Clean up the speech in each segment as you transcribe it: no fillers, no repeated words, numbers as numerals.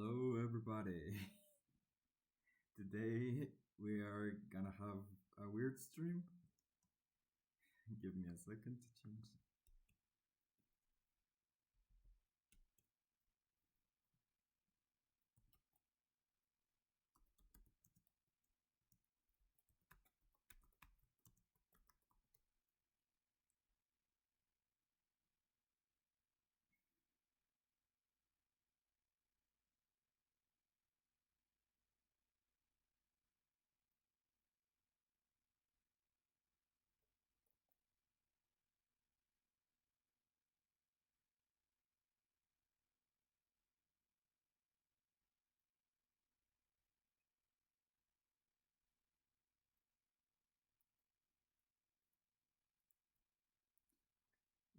Hello, everybody. Today we are gonna have a weird stream. Give me a second to change.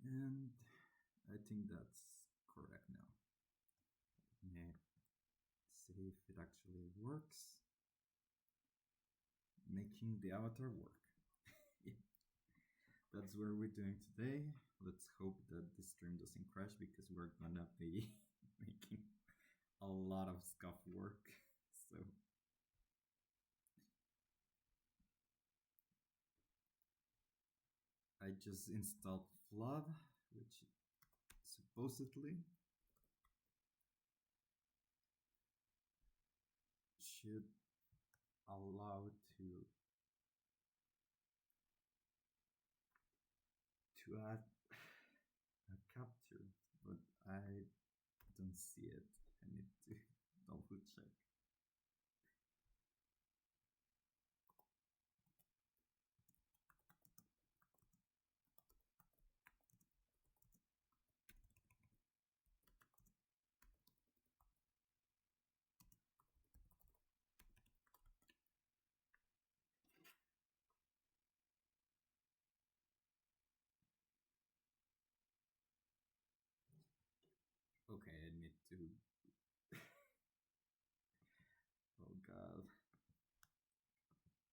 And I think that's correct now. Let me see if it actually works. Making the avatar work. That's what we're doing today. Let's hope that the stream doesn't crash because we're gonna be making a lot of scuff work. So I just installed Flood, which supposedly should allow to add a capture, but I don't see it. I need to double check. Okay, I need to. Oh god,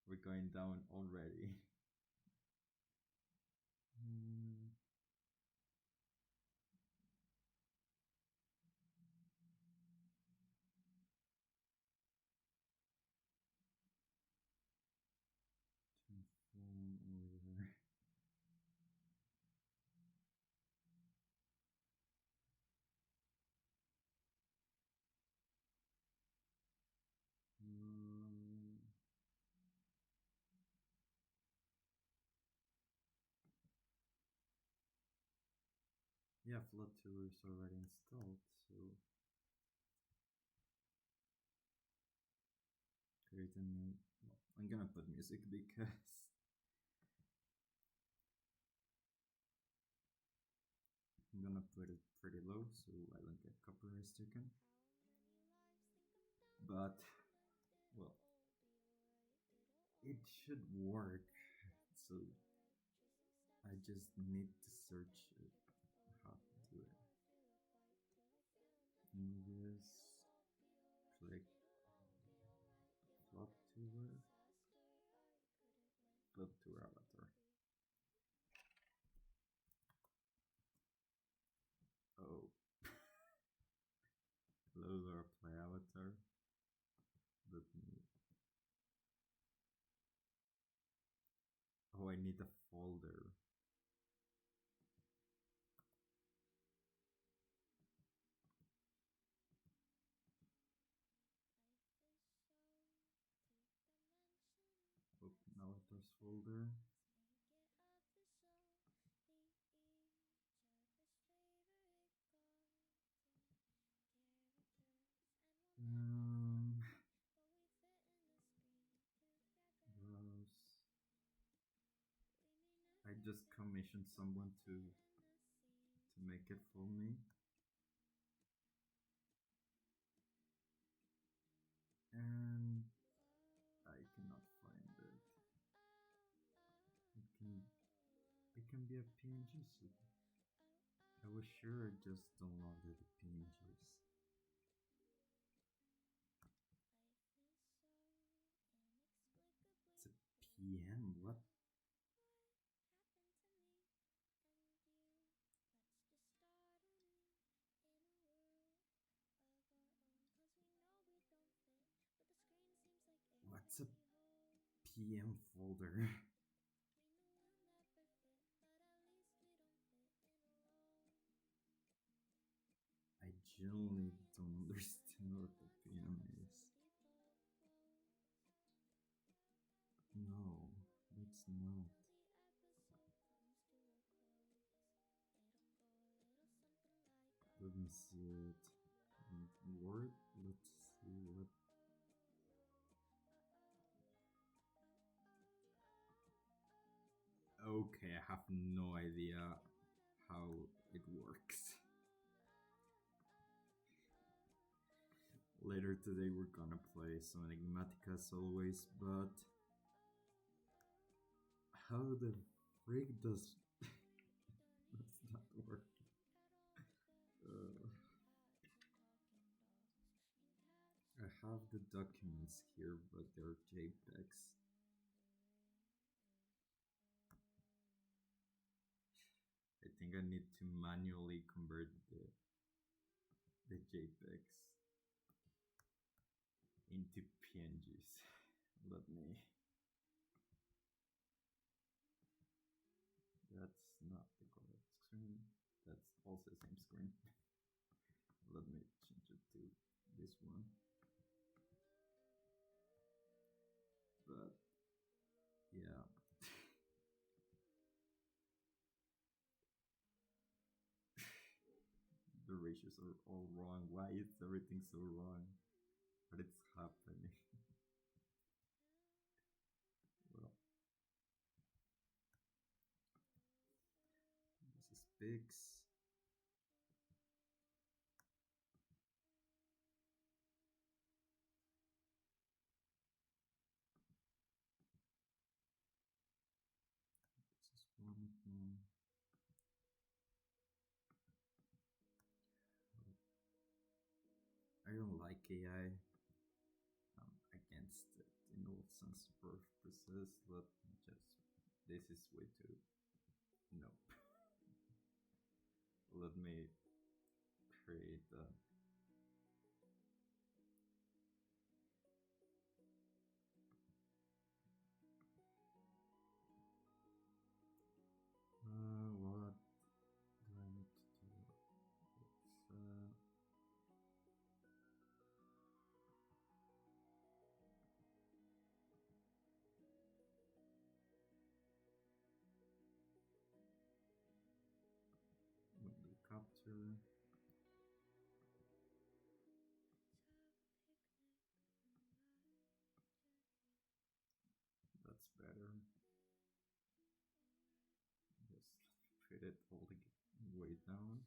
we're going down already. Hmm. Transform over. Um, yeah, Flutter is already installed, so create a new. Well, I'm gonna put music because I'm gonna put it pretty low so I don't get copyright stricken. But well, it should work. So I just need to search how to do it. Nulius, click flop tour, flip to avatar. Oh, those are play avatar. Let me. Oh, I need a folder. Open avatars folder. Um, browse. I just commissioned someone to make it for me. And I cannot find it. It can be a PNG. So I was sure I just downloaded the PNGs. It's a PM. What? PM folder. I genuinely don't understand what the PM is. No, that's not. Let me see it. Word? Let's see what. Okay, I have no idea how it works. Later today we're gonna play some Enigmatica as always, but how the freak does that work? Uh, I have the documents here, but they're JPEGs. I think I need to manually convert the JPEGs into PNGs. Let me. That's not the correct screen. That's also the same screen. Let me change it to this one. But yeah. The ratios are all wrong. Why is everything so wrong? But it's happening. Well, this is pigs. This is one of them. I don't like AI. I'm against it in all sense of purposes. Let me just. This is way too. Nope. Let me create a. What do I need to do? It's window capture. That's better. Just put it all the way down.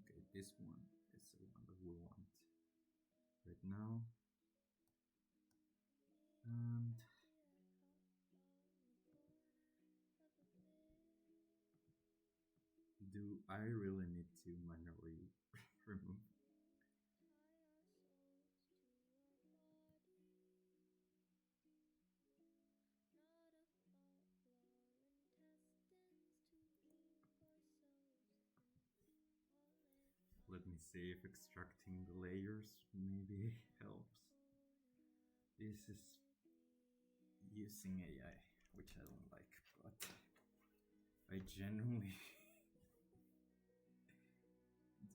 Okay, this one is the one that we want right now. And do I really need to manually remove? Let me see if extracting the layers maybe helps. This is using AI, which I don't like, but I genuinely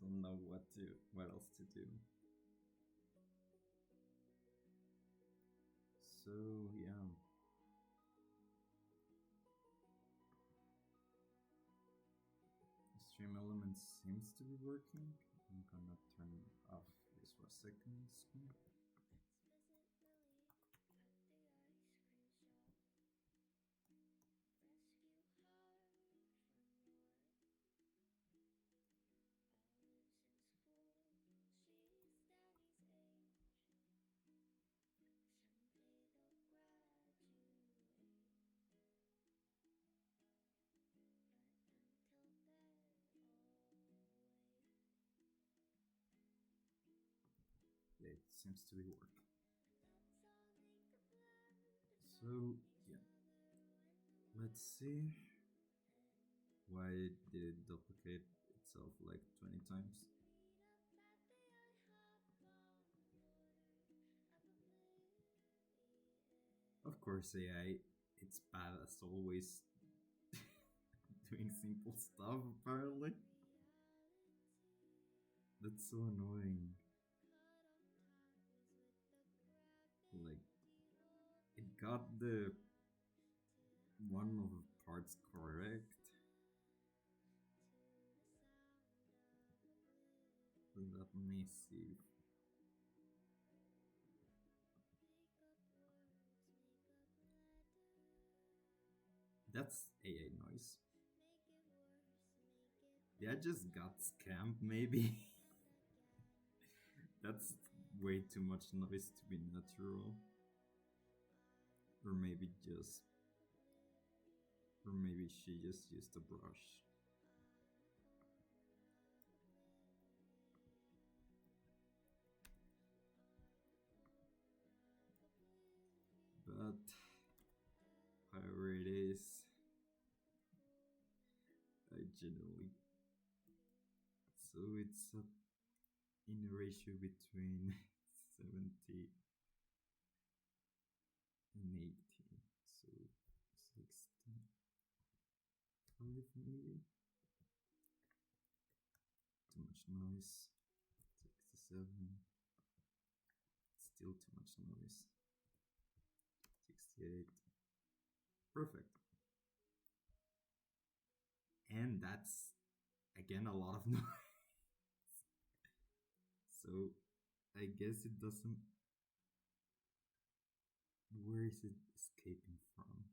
don't know what else to do. So yeah. The stream element seems to be working. I'm gonna turn off this for a second. It seems to be working. So, yeah, let's see. Why did it duplicate itself like 20 times? Of course, AI, it's bad as always doing simple stuff, apparently. That's so annoying. Like, it got the one of the parts correct. Let me see. That's AI noise. Yeah, I just got scammed, maybe. That's way too much noise to be natural. Or maybe just. Or maybe she just used a brush. But however it is, I generally. So it's in a ratio between 70 and 80. So 65 maybe. Too much noise. 67. Still too much noise. 68. Perfect. And that's again a lot of noise. So I guess it doesn't. Where is it escaping from?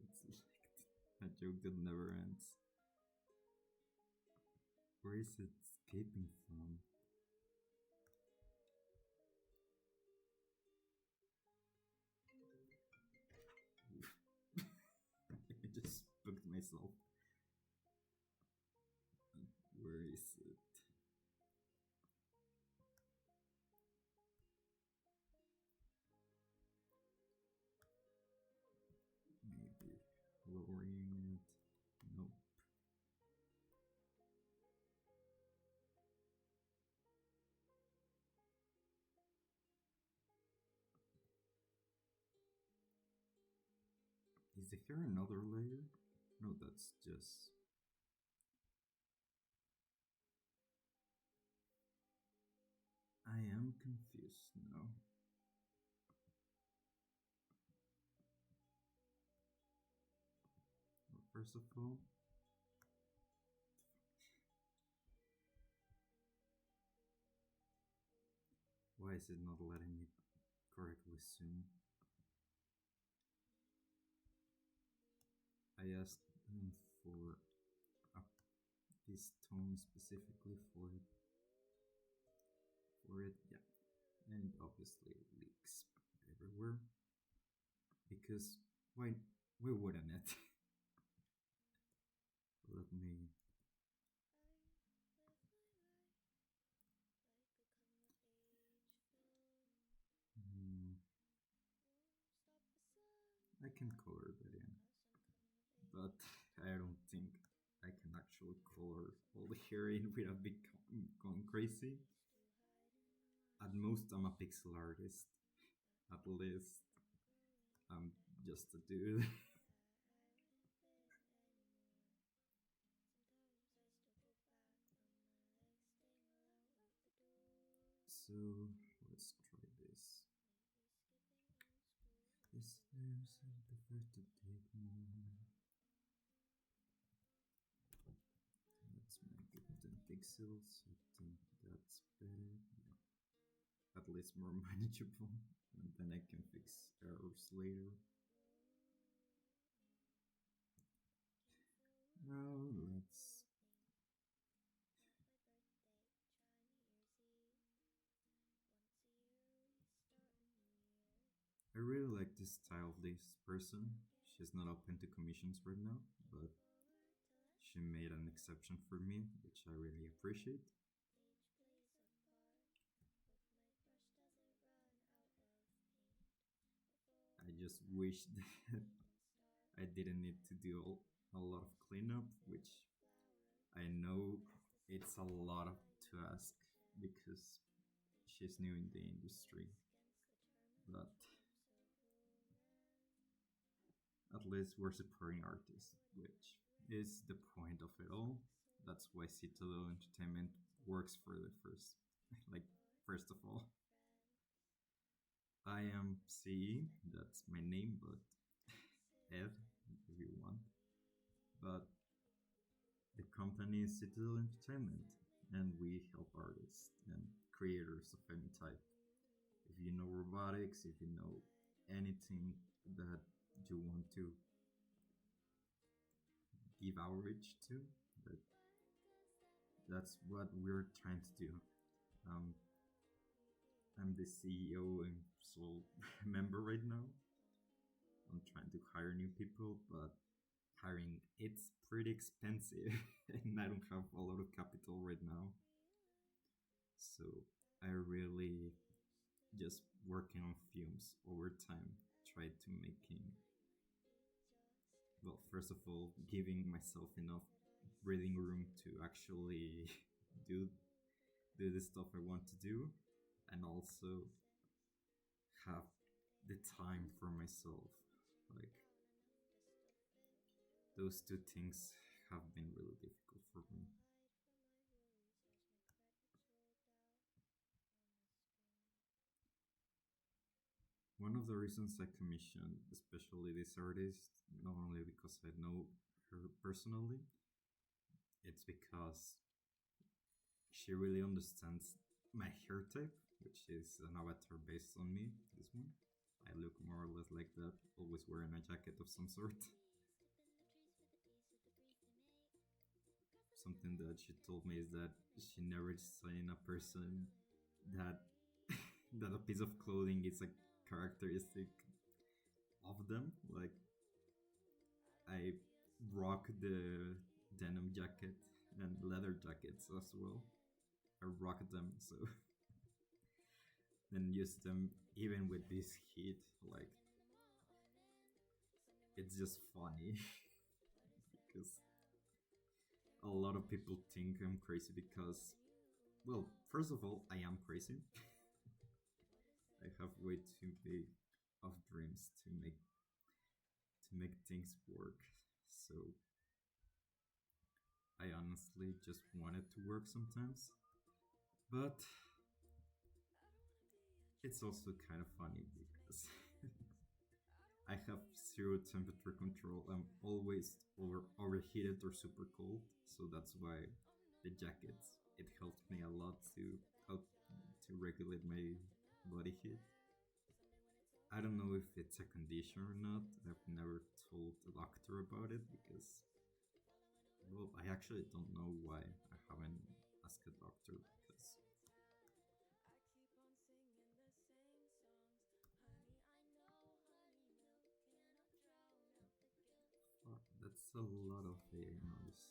It's like a joke that never ends. Where is it escaping from? I just spooked myself. Where is it? Maybe lowering it. Nope. Is there another layer? No, that's just. I am confused now. Well, first of all, why is it not letting me correctly zoom? I asked for this tone specifically for it, yeah, and obviously it leaks everywhere because why wouldn't it? Let me. Hmm, I can color that in, but I don't think I can actually color all the hair in without going crazy. At most, I'm a pixel artist. At least, I'm just a dude. So let's try this. Listeners, I prefer to take more. Let's make it 10 pixels. I think that's better. Yeah, at least more manageable. And then I can fix errors later. Now let's. I really like the style of this person. she's not open to commissions right now, but she made an exception for me, which I really appreciate. I just wish that I didn't need to do a lot of cleanup, which I know it's a lot to ask because she's new in the industry. But at least we're supporting artists, which is the point of it all. That's why Citadel Entertainment works for the first, like, first of all. I am CE, that's my name, but Ed, if you want. But the company is Citadel Entertainment, and we help artists and creators of any type. If you know robotics, if you know anything that you want to give outreach to, that that's what we're trying to do. Um, I'm the CEO and sole member right now. I'm trying to hire new people, but hiring it's pretty expensive, and I don't have a lot of capital right now. So I really just working on fumes over time. Try to making well, first of all, giving myself enough breathing room to actually do do the stuff I want to do, and also have the time for myself. Like those two things have been really difficult for me. One of the reasons I commissioned, especially this artist, not only because I know her personally, it's because she really understands my hair type, which is an avatar based on me. This one, I look more or less like that, always wearing a jacket of some sort. Something that she told me is that she never seen a person that that a piece of clothing is a characteristic of them. Like I rock the denim jacket and leather jackets as well. I rock them so and use them even with this heat. Like it's just funny because a lot of people think I'm crazy because, well, first of all, I am crazy. I have way too big of dreams to make things work. So I honestly just wanted to work sometimes, but it's also kind of funny because I have zero temperature control. I'm always overheated or super cold, so that's why the jackets it helped me a lot to regulate my body heat. I don't know if it's a condition or not. I've never told the doctor about it because, well, I actually don't know why I haven't asked a doctor because that's a lot of AI noise.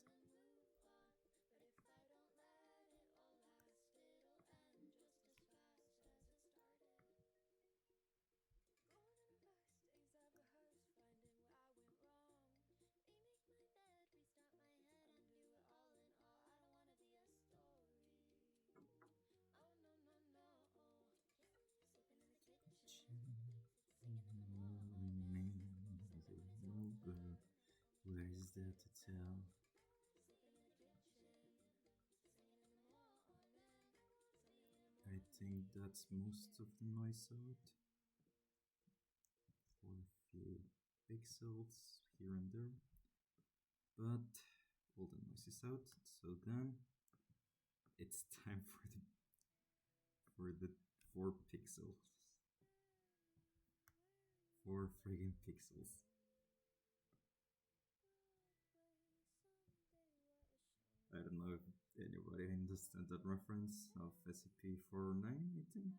Where is there to tell? I think that's most of the noise out. For a few pixels here and there, but all the noise is out. So then it's time for the 4 pixels, 4 friggin' pixels. I don't know if anybody understand that reference of SCP-409, I think.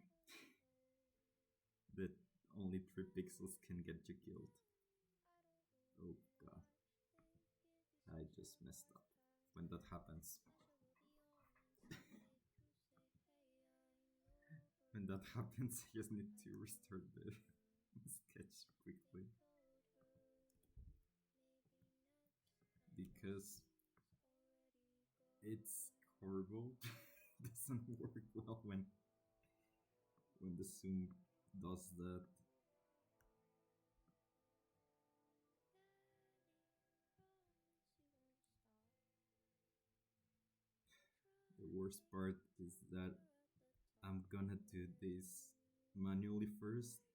That only 3 pixels can get you killed. Oh god, I just messed up. When that happens, when that happens, I just need to restart the sketch quickly because it's horrible. It doesn't work well when the Zoom does that. The worst part is that I'm gonna do this manually first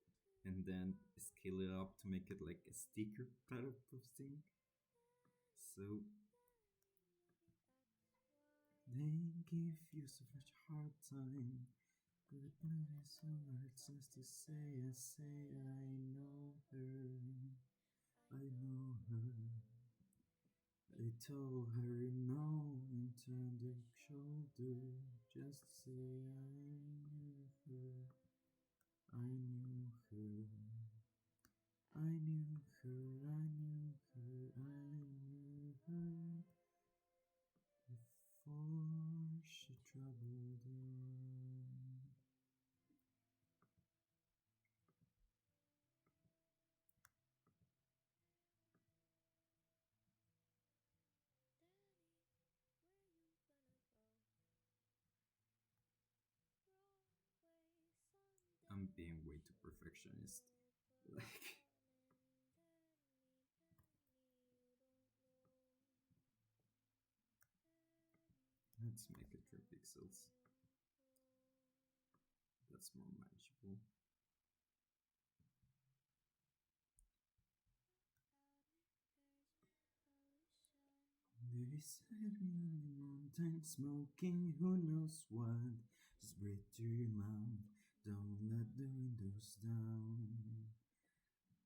and then scale it up to make it like a sticker type of thing. So they give you so much hard time. But maybe so hard just to say, I say I know her, I know her. I told her no and turned the shoulder just to say I knew her, I knew her. I knew her, I knew her, I knew her before she troubled on. I'm being way too perfectionist. Like, let's make it 3 pixels. That's more manageable. They said me on the mountain smoking, who knows what. Just breathe through your mouth, don't let the windows down.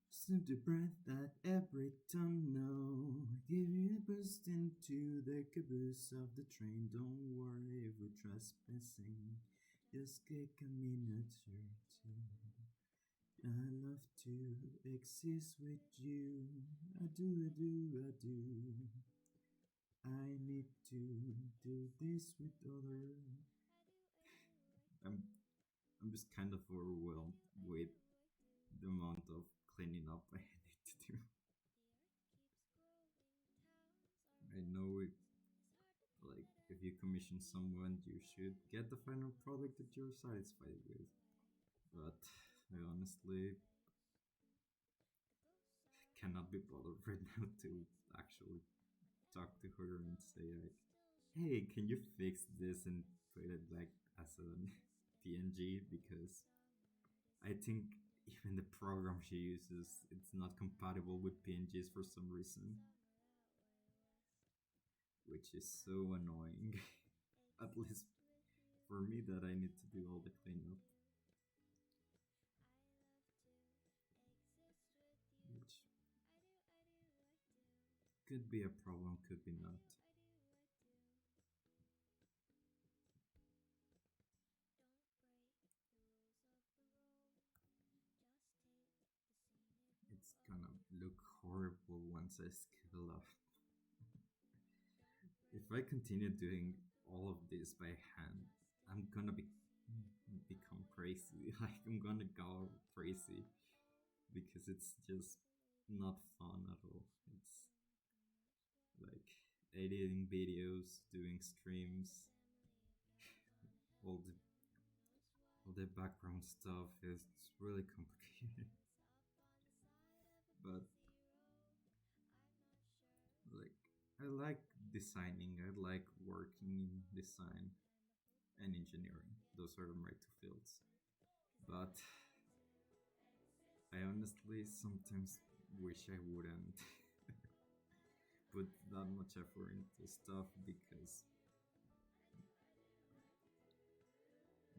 Snip the breath at every turn, no. Give you a boost into the caboose of the train. Don't worry if we're trespassing, just kick a minute or two. I love to exist with you. I do, I do, I do. I need to do this with other. I'm I'm just kind of overwhelmed with the amount of cleaning up I need to do. I know it, like if you commission someone, you should get the final product that you're satisfied with. But I honestly cannot be bothered right now to actually talk to her and say like, "Hey, can you fix this and put it back as a PNG?" Because I think even the program she uses it's not compatible with PNGs for some reason, which is so annoying. At least for me, that I need to do all the cleanup, which could be a problem, could be not. It's gonna look horrible once I scale up. If I continue doing all of this by hand, I'm gonna become crazy. Like I'm gonna go crazy because it's just not fun at all. It's like editing videos, doing streams, all the background stuff is really complicated. But like I like designing, I like working in design and engineering. Those are my two fields. But I honestly sometimes wish I wouldn't put that much effort into stuff because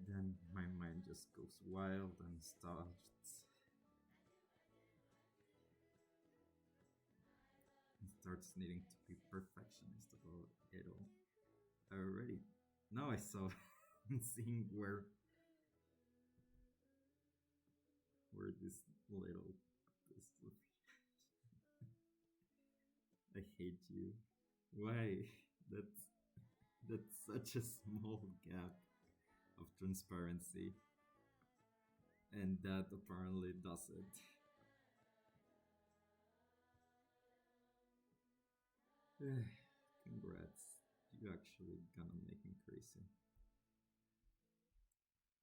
then my mind just goes wild and starts needing to be perfectionist about it all. I already now I saw seeing where this little this hate you. Why? That's that's such a small gap of transparency, and that apparently does it. Congrats. You actually gonna make me crazy.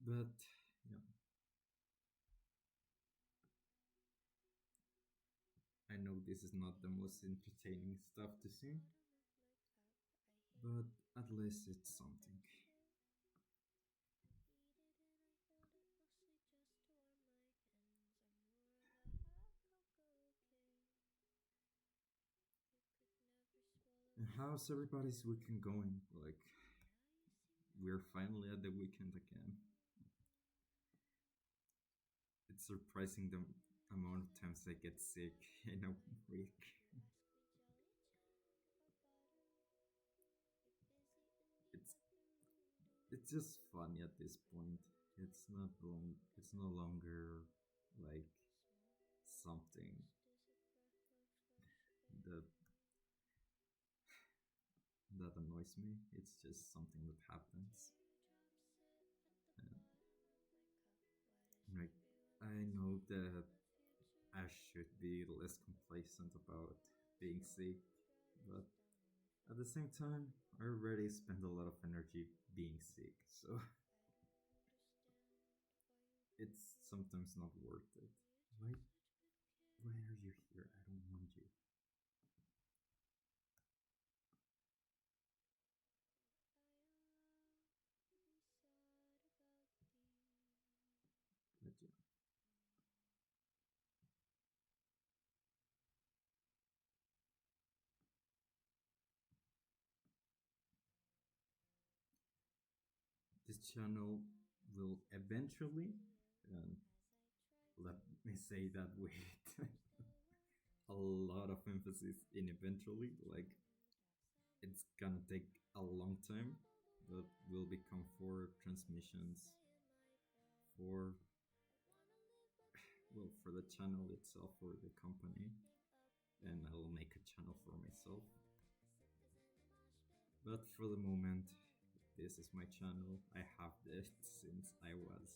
But yeah, I know this is not the most entertaining stuff to see, but at least it's something. And how's everybody's weekend going? Like, we're finally at the weekend again. It's surprising the amount of times I get sick in a week. It's it's just funny at this point. It's no longer like something that that annoys me. It's just something that happens. And like I know that I should be less complacent about being sick, but at the same time, I already spend a lot of energy being sick, so it's sometimes not worth it. Why? Why are you here? I don't want you. But yeah, this channel will eventually, and let me say that with a lot of emphasis in eventually, like it's gonna take a long time, but will become for transmissions for well for the channel itself for the company, and I will make a channel for myself. But for the moment, this is my channel. I have this since I was,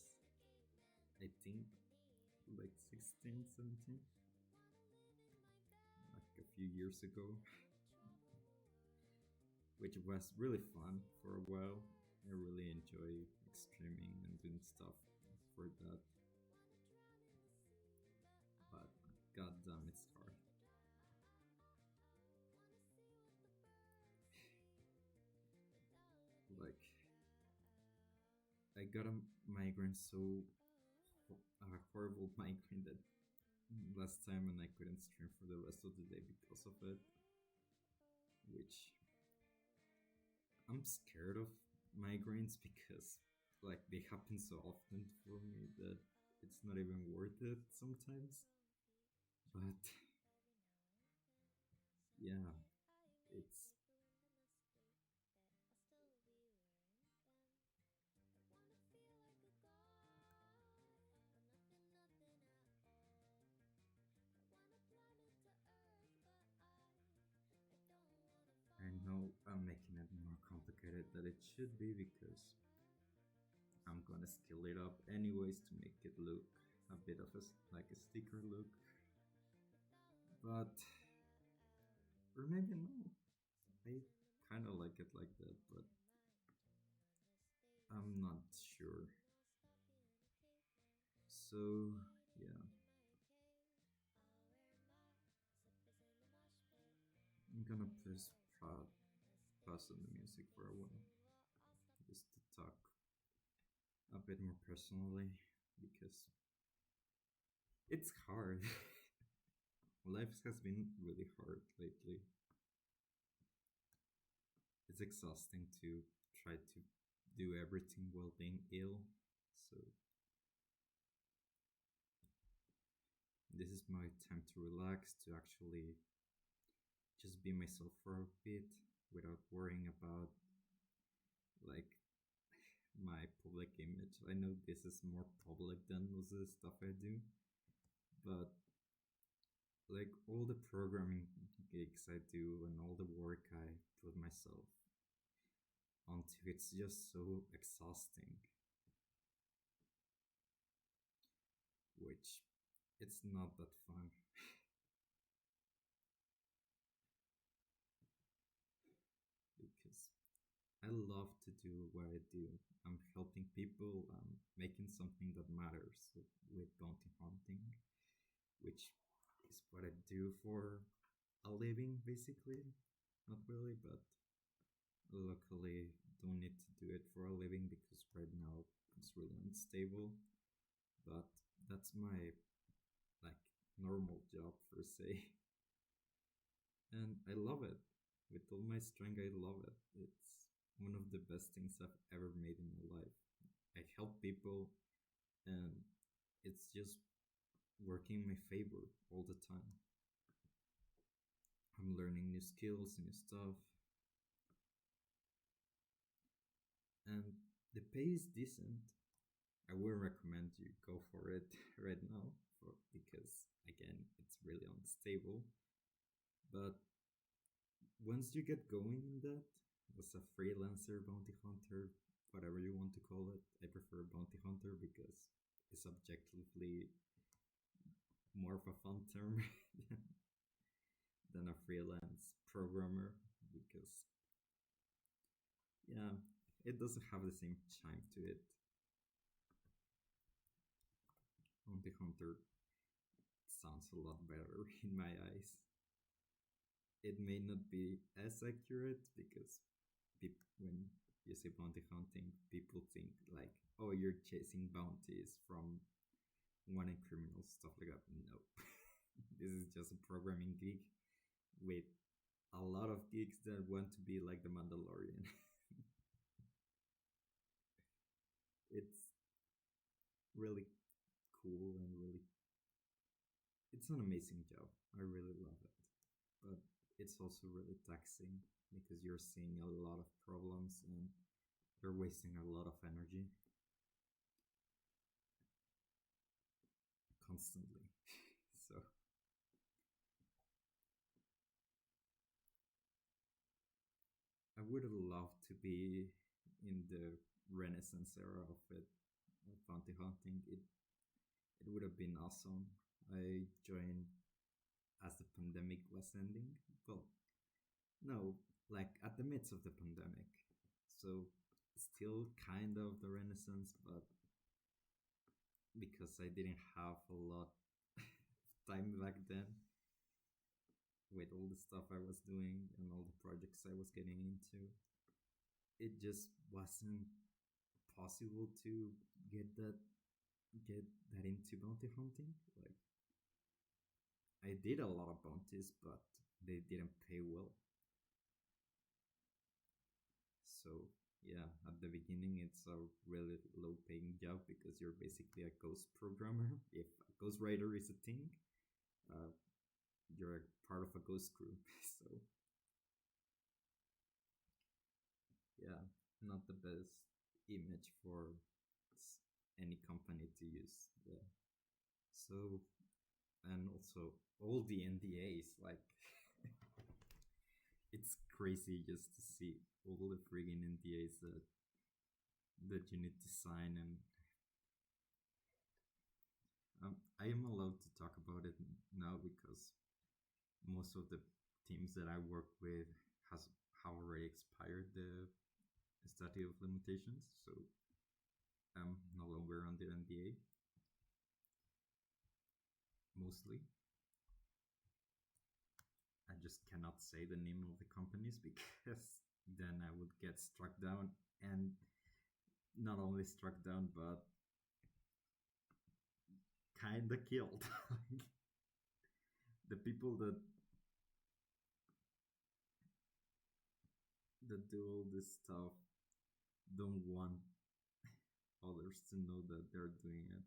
I think, like 16, 17, like a few years ago, which was really fun for a while. I really enjoy streaming and doing stuff for that, but goddamn, it's hard. Like, I got a migraine so a horrible migraine that last time and I couldn't stream for the rest of the day because of it, which I'm scared of migraines because like they happen so often for me that it's not even worth it sometimes. But yeah, it's I know I'm making it more complicated than it should be because I'm gonna scale it up anyways to make it look a bit of a like a sticker look. But or maybe no. I kind of like it like that, but I'm not sure. So yeah, I'm gonna pause on the music for a while just to talk a bit more personally because it's hard. Life has been really hard lately. It's exhausting to try to do everything while being ill. So this is my time to relax, to actually just be myself for a bit without worrying about like my public image. I know this is more public than most of the stuff I do, but like all the programming gigs I do and all the work I put myself onto, it's just so exhausting, which it's not that fun because I love to do what I do. I'm helping people, I'm making something that matters with bounty hunting, which is what I do for a living basically. Not really, but luckily don't need to do it for a living because right now it's really unstable. But that's my like normal job per se. And I love it. With all my strength I love it. It's one of the best things I've ever made in my life. I help people and it's just working in my favor all the time. I'm learning new skills, new stuff, and the pay is decent. I would recommend you go for it right now because again it's really unstable. But once you get going in that as a freelancer, bounty hunter, whatever you want to call it, I prefer bounty hunter because it's objectively more of a fun term than a freelance programmer because yeah, it doesn't have the same chime to it. Bounty hunter sounds a lot better in my eyes. It may not be as accurate because when you say bounty hunting, people think like, oh, you're chasing bounties from wanted criminals, stuff like that. No, this is just a programming gig with a lot of geeks that want to be like the Mandalorian. It's really cool and really, it's an amazing job. I really love it, but it's also really taxing because you're seeing a lot of problems and you're wasting a lot of energy constantly. So I would love to be in the Renaissance era of it, of bounty hunting. It would have been awesome. I joined as the pandemic was ending. Well, no, like at the midst of the pandemic. So still kind of the Renaissance, but because I didn't have a lot of time back then with all the stuff I was doing and all the projects I was getting into, it just wasn't possible to get that get that into bounty hunting. Like I did a lot of bounties, but they didn't pay well. So yeah, at the beginning it's a really low paying job because you're basically a ghost programmer. If a ghost writer is a thing, uh, you're a part of a ghost crew. So yeah, not the best image for any company to use. Yeah. So and also all the NDAs, like it's crazy just to see all the friggin' NDAs that you need to sign. And I am allowed to talk about it now because most of the teams that I work with has have already expired the statute of limitations, so I'm no longer on the NDA mostly. I just cannot say the name of the companies because then I would get struck down, and not only struck down but kinda killed. The people that do all this stuff don't want others to know that they're doing it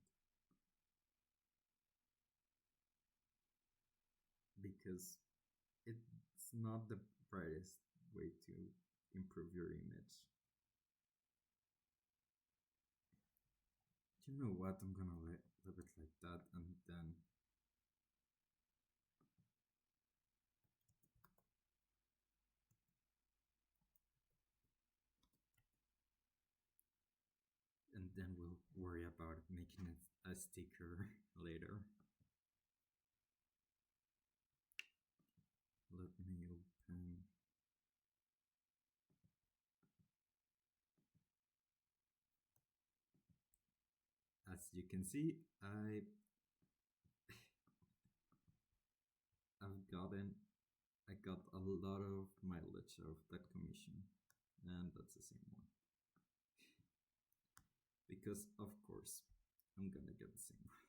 because it's not the brightest way to improve your image. You know what? I'm gonna leave it like that, and then worry about making a sticker later. Let me open. As you can see, I got a lot of mileage of that commission, and that's the same one. Because of course, I'm gonna get the same one.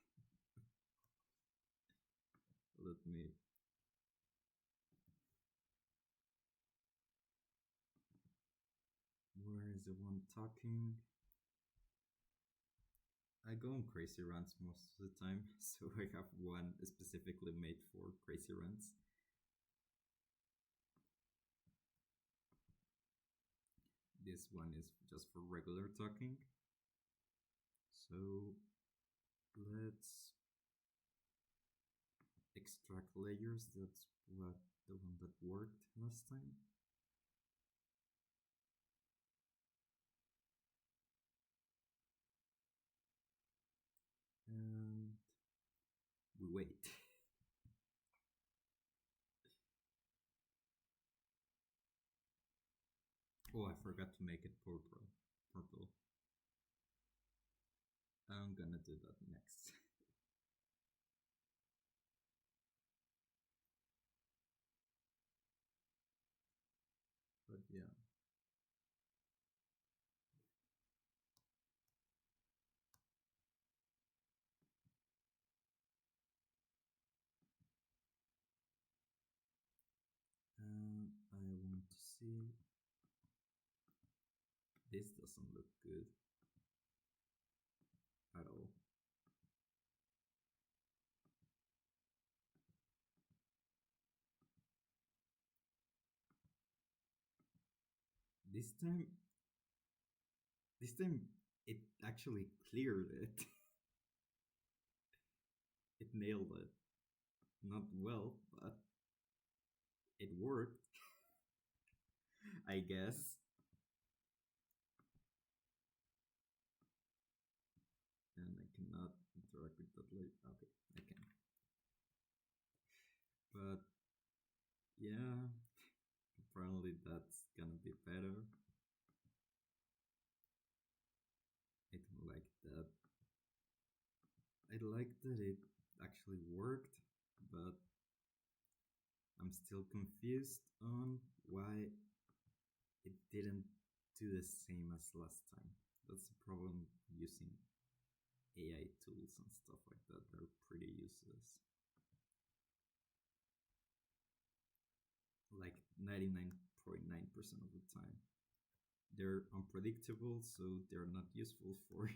Let me. Where is the one talking? I go on crazy rants most of the time, so I have one specifically made for crazy rants. This one is just for regular talking. So let's extract layers. That's what the one that worked last time. And we wait. Oh, I forgot to make it purple. Purple. I'm gonna do that next. But yeah. I want to see. This doesn't look good at all. This time, this time it actually cleared it. It nailed it. Not well, but it worked, I guess. And I cannot interact with that later. Okay, I can. But yeah, apparently that's gonna be better. I don't like that. I like that it actually worked, but I'm still confused on why it didn't do the same as last time. That's the problem using AI tools and stuff like that. They're pretty useless. Like 99.9% of the time. They're unpredictable, so they're not useful for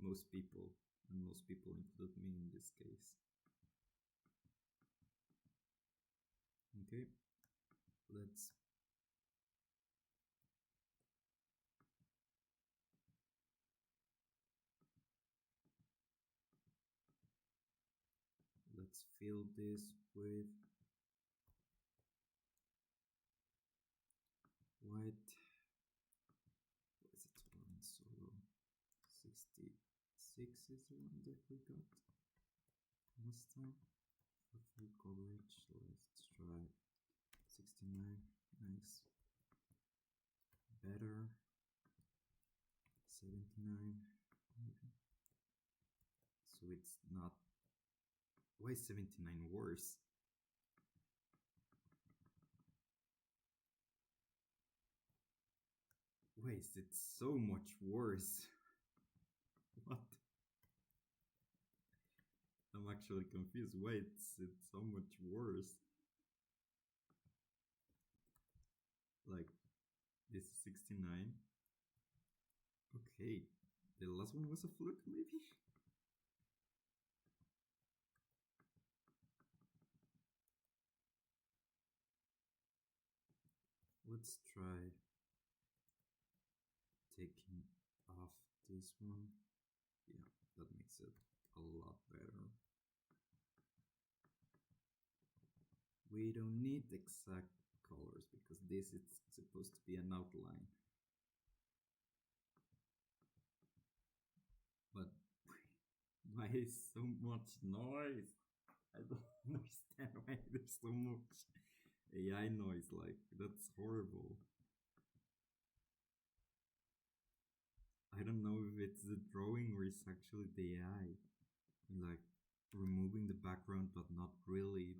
most people, and most people include me in this case. Okay, let's fill this with white. What is it? One solo 66 is the one that we got last time. For full coverage, let's try 69. Nice. Better. 79. Maybe. So it's not. Why is 79 worse? Wait, it's so much worse. What? I'm actually confused. Wait, it's so much worse. Like, this is 69. Okay, the last one was a fluke, maybe? Let's try taking off this one. Yeah, that makes it a lot better. We don't need exact colors because this is supposed to be an outline. Why is so much noise? I don't understand why there's so much AI noise. Like, that's horrible. I don't know if it's the drawing or it's actually the AI. Like, removing the background, but not really.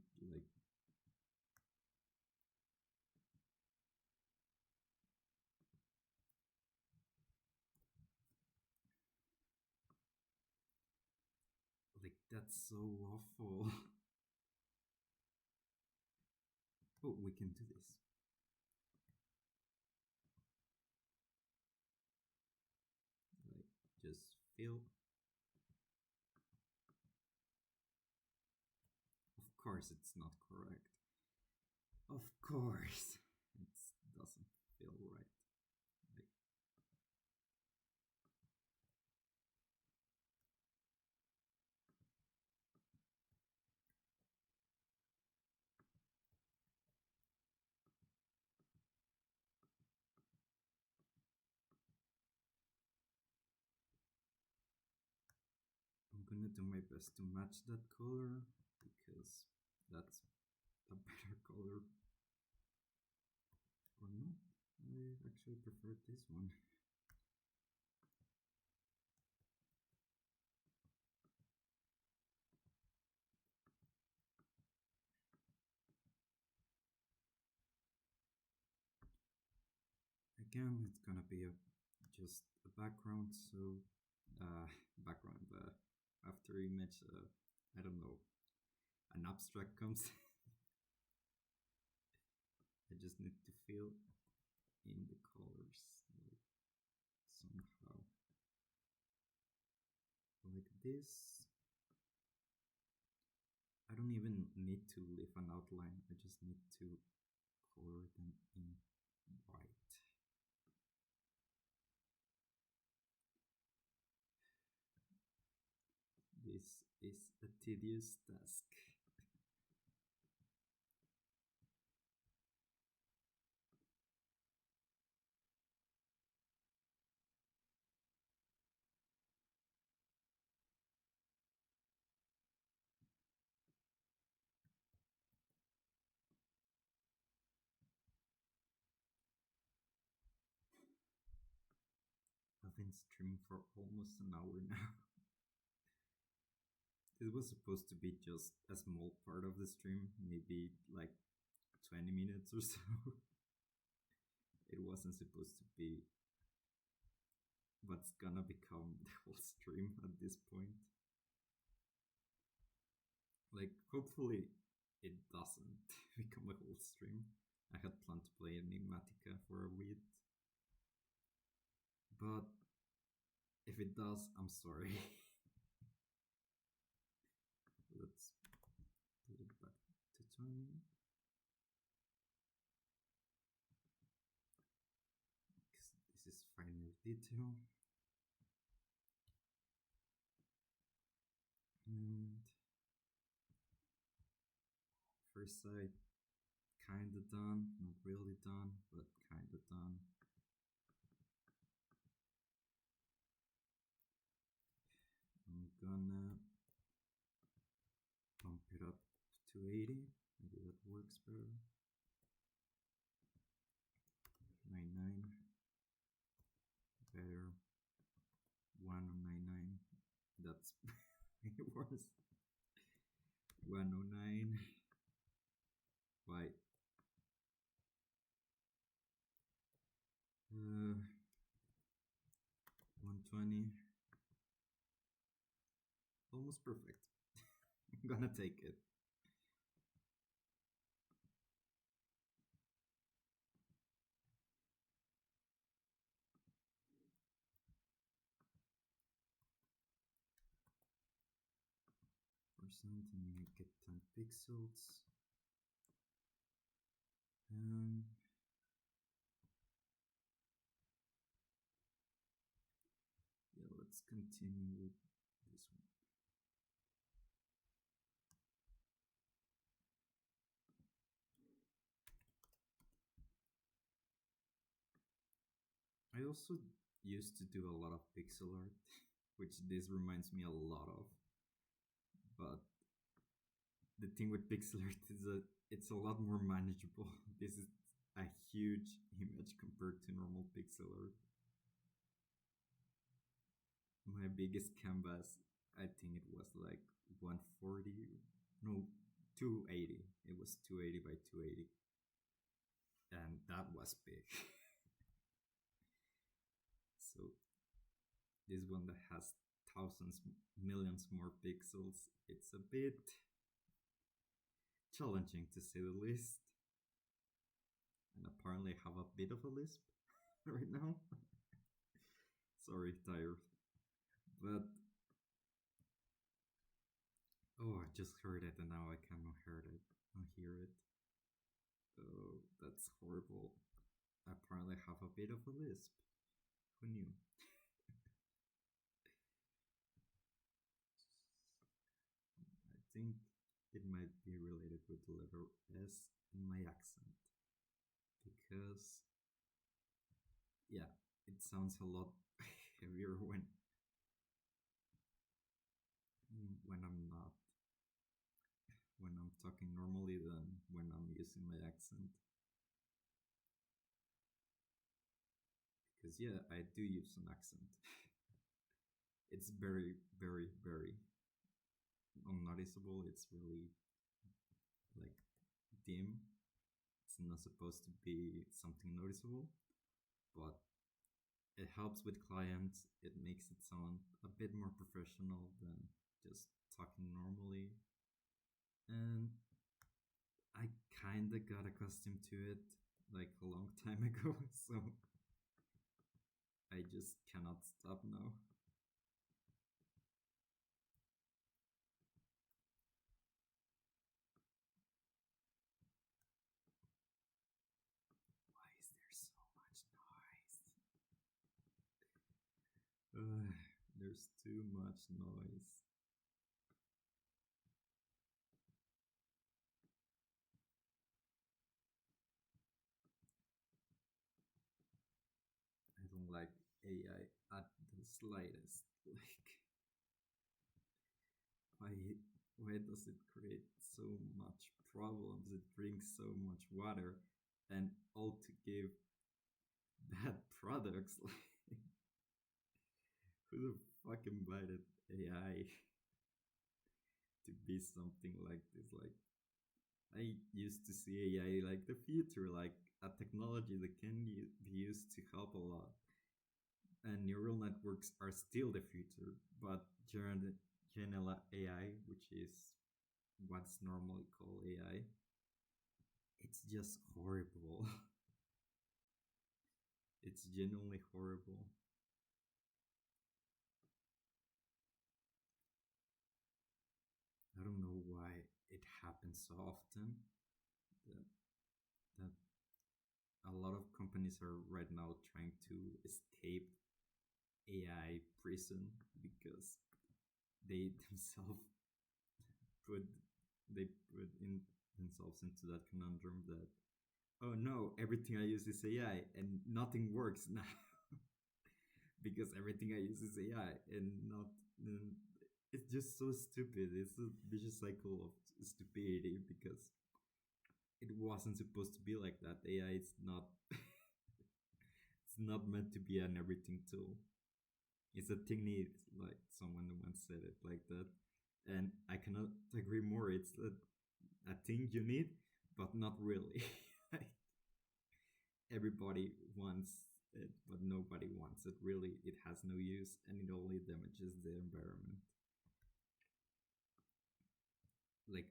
Like that's so awful. But we can do this. Like, just feel. Of course, it's not correct. Of course, it doesn't feel right. Like, I'm gonna do my best to match that color because that's a better color. Or not. I actually prefer this one. Again, it's gonna be just a background, so uh, background after image. I don't know, an abstract comes. I just need to fill in the colors like somehow like this. I don't even need to leave an outline. I just need to color them in white. This is a tedious task. I've been streaming for almost an hour now. This was supposed to be just a small part of the stream, maybe like 20 minutes or so. It wasn't supposed to be what's gonna become the whole stream at this point. Like, hopefully, it doesn't become a whole stream. I had planned to play Enigmatica for a bit, but if it does, I'm sorry. Let's put it back to 20. This is final detail. And first side, kinda done, not really done, but kinda done. I'm gonna bump it up to 80. Maybe that works better. 99. Better. 1099. That's way worse. 109. Why? 120. Almost perfect. I'm gonna take it. Percent and make it 10 pixels. And yeah, let's continue with this one. I also used to do a lot of pixel art, which this reminds me a lot of. but the thing with pixel art is that it's a lot more manageable. This is a huge image compared to normal pixel art. My biggest canvas, I think it was like 140, no, 280. It was 280 by 280, and that was big. So this one that has thousands, millions more pixels, it's a bit challenging to say the least. And apparently I have a bit of a lisp right now. Sorry, tired. But oh, I just heard it and now I cannot hear it. Not hear it. Oh, that's horrible. I apparently have a bit of a lisp. Who knew? I think it might be related with the letter S in my accent. Because, yeah, it sounds a lot heavier when I'm not when I'm talking normally than when I'm using my accent. Because yeah, I do use an accent. It's very, very, very unnoticeable. It's really like dim. It's not supposed to be something noticeable, but it helps with clients. It makes it sound a bit more professional than just talking normally. And I kinda got accustomed to it like a long time ago, so I just cannot stop now. Why is there so much noise? There's too much noise. I don't like AI at the slightest. Like, why why does it create so much problems? It drinks so much water, and all to give bad products. Like, who the fuck invited AI to be something like this? Like, I used to see AI like the future, like a technology that can be used to help a lot. And neural networks are still the future, but general AI, which is what's normally called AI, it's just horrible. It's genuinely horrible. I don't know why it happens so often. That, that a lot of companies are right now trying to escape AI prison because they themselves put they put in themselves into that conundrum that, oh no, everything I use is AI and nothing works now because everything I use is AI and not. And it's just so stupid. It's a vicious cycle of stupidity because it wasn't supposed to be like that. AI is not. It's not meant to be an everything tool. It's a thing need, like someone once said it like that, and I cannot agree more. It's a thing you need, but not really. Everybody wants it, but nobody wants it. Really, it has no use, and it only damages the environment. Like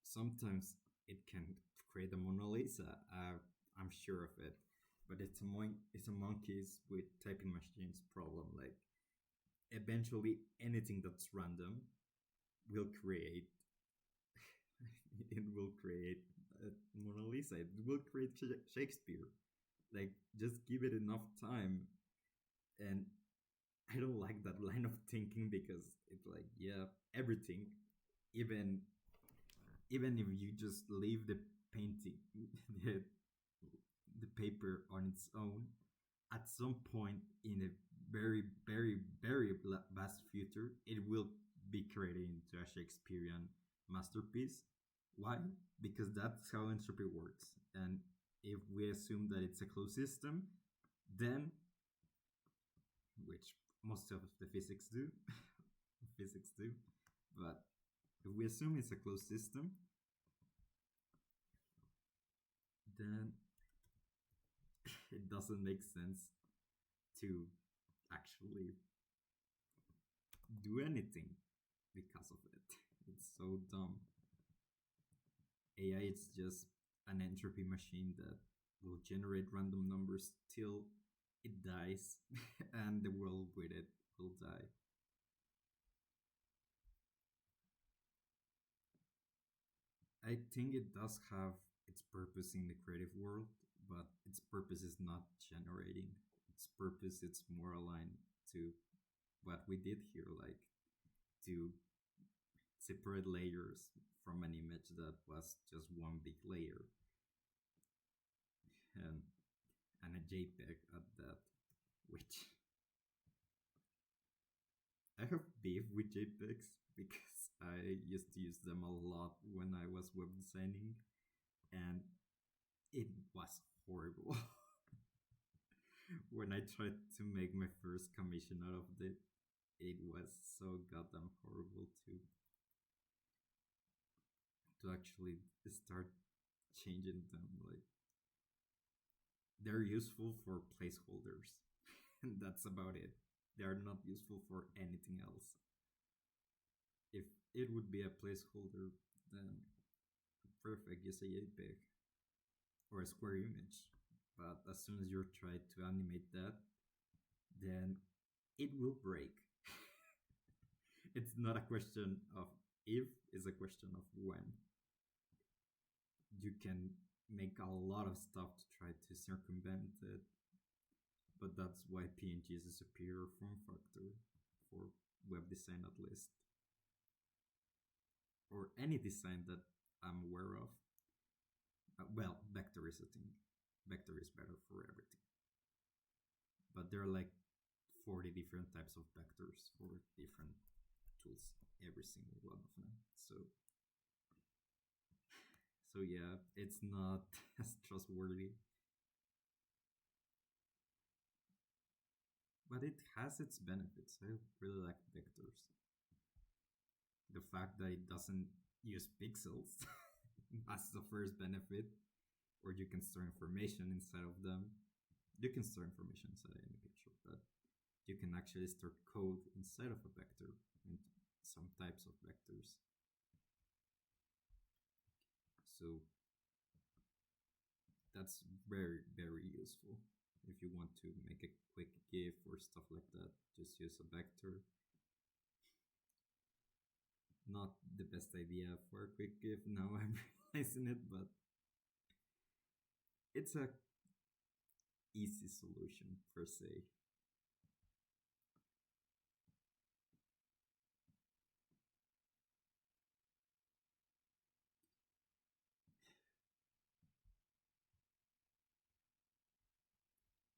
sometimes it can create a Mona Lisa. I'm sure of it, but it's a monkeys with typing machines problem. Like eventually, anything that's random will create it will create a Mona Lisa. It will create Shakespeare. Like just give it enough time, and I don't like that line of thinking because it's like yeah, everything, even even if you just leave the painting, the, the paper on its own, at some point in a very, very, very vast future, it will be created into a Shakespearean masterpiece. Why? Because that's how entropy works. And if we assume that it's a closed system, then, which most of the physics do, physics do, but if we assume it's a closed system, then it doesn't make sense to actually do anything because of it. It's so dumb. AI is just an entropy machine that will generate random numbers till it dies, and the world with it will die. I think it does have its purpose in the creative world, but its purpose is not generating. Its purpose is more aligned to what we did here, like to separate layers from an image that was just one big layer, and and a JPEG at that, which I have beef with JPEGs because I used to use them a lot when I was web designing, and it was horrible. When I tried to make my first commission out of it, it was so goddamn horrible to actually start changing them. Like, they're useful for placeholders, and that's about it. They are not useful for anything else. If it would be a placeholder, then perfect, use a JPEG or a square image. But as soon as you try to animate that, then it will break. It's not a question of if, it's a question of when. You can make a lot of stuff to try to circumvent it, but that's why PNG is a superior form factor for web design, at least, or any design that I'm aware of. Well, vector is a thing. Vector is better for everything, but there are like 40 different types of vectors for different tools, every single one of them. So yeah, it's not as trustworthy, but it has its benefits. I really like vectors. The fact that it doesn't use pixels, that's the first benefit. Or you can store information inside of them. You can store information inside any picture, but you can actually store code inside of a vector and some types of vectors. So that's very, very useful. If you want to make a quick GIF or stuff like that, just use a vector. Not the best idea for a quick GIF, now I'm realizing it, but it's a easy solution per se.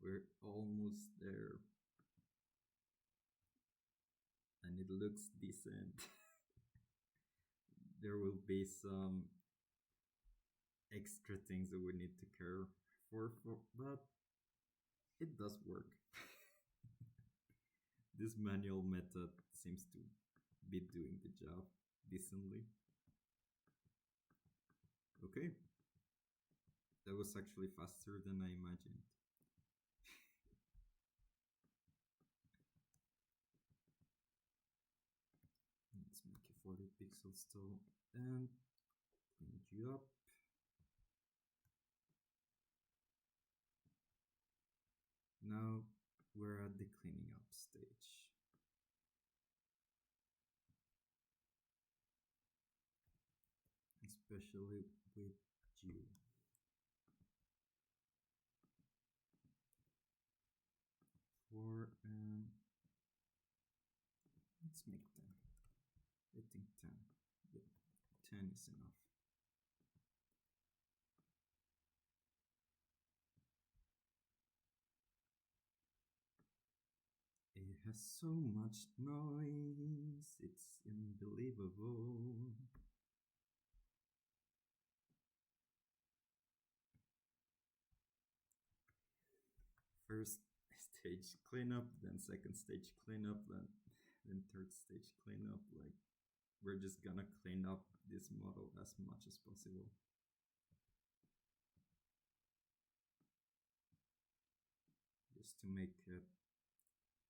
We're almost there, and it looks decent. There will be some extra things that we need to care for, but it does work. This manual method seems to be doing the job decently. Okay, that was actually faster than I imagined. Let's make it 40 pixels tall and clean you up. Now we're at the cleaning up stage. Especially with you. Let's make 10. I think 10. Yeah, 10 is enough. It has so much noise, it's unbelievable. First stage cleanup, then second stage cleanup, then third stage cleanup. Like, we're just gonna clean up this model as much as possible. Just to make it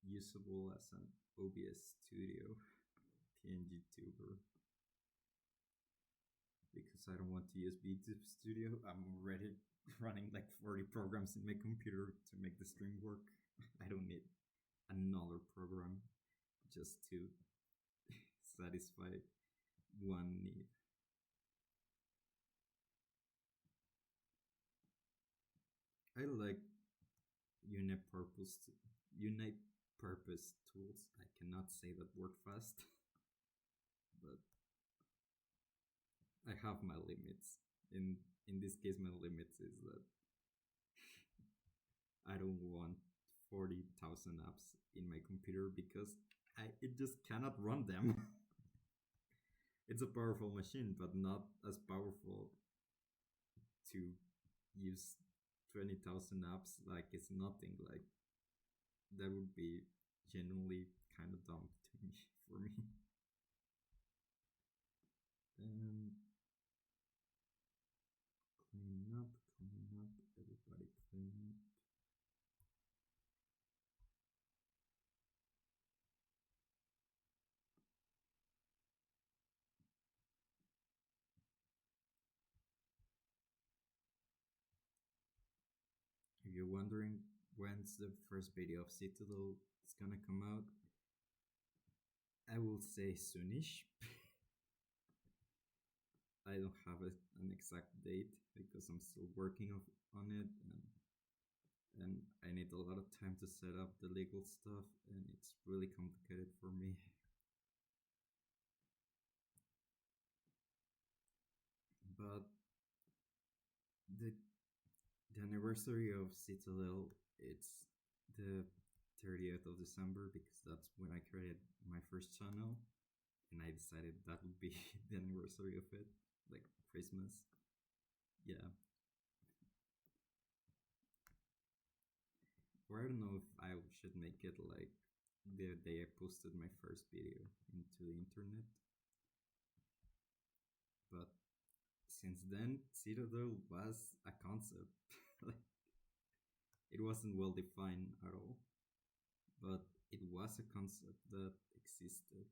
usable as an OBS Studio PNG tuber. Because I don't want to use BTube Studio, I'm already running like 40 programs in my computer to make the stream work. I don't need another program just to satisfy one need. I like unipurpose tools. I cannot say that word fast, but I have my limits. In this case, my limits is that I don't want 40,000 apps in my computer because it just cannot run them. It's a powerful machine, but not as powerful to use 20,000 apps like it's nothing. Like, that would be genuinely kind of dumb to me for me. And clean up, everybody clean up. If you're wondering when's the first video of Citadel is gonna come out, I will say soonish. I don't have an exact date because I'm still working on it, and I need a lot of time to set up the legal stuff, and it's really complicated for me. But the anniversary of Citadel, it's the 30th of December because that's when I created my first channel, and I decided that would be the anniversary of it, like Christmas. Yeah. Or I don't know if I should make it like the day I posted my first video into the internet. But since then, Citadel was a concept. It wasn't well defined at all, but it was a concept that existed.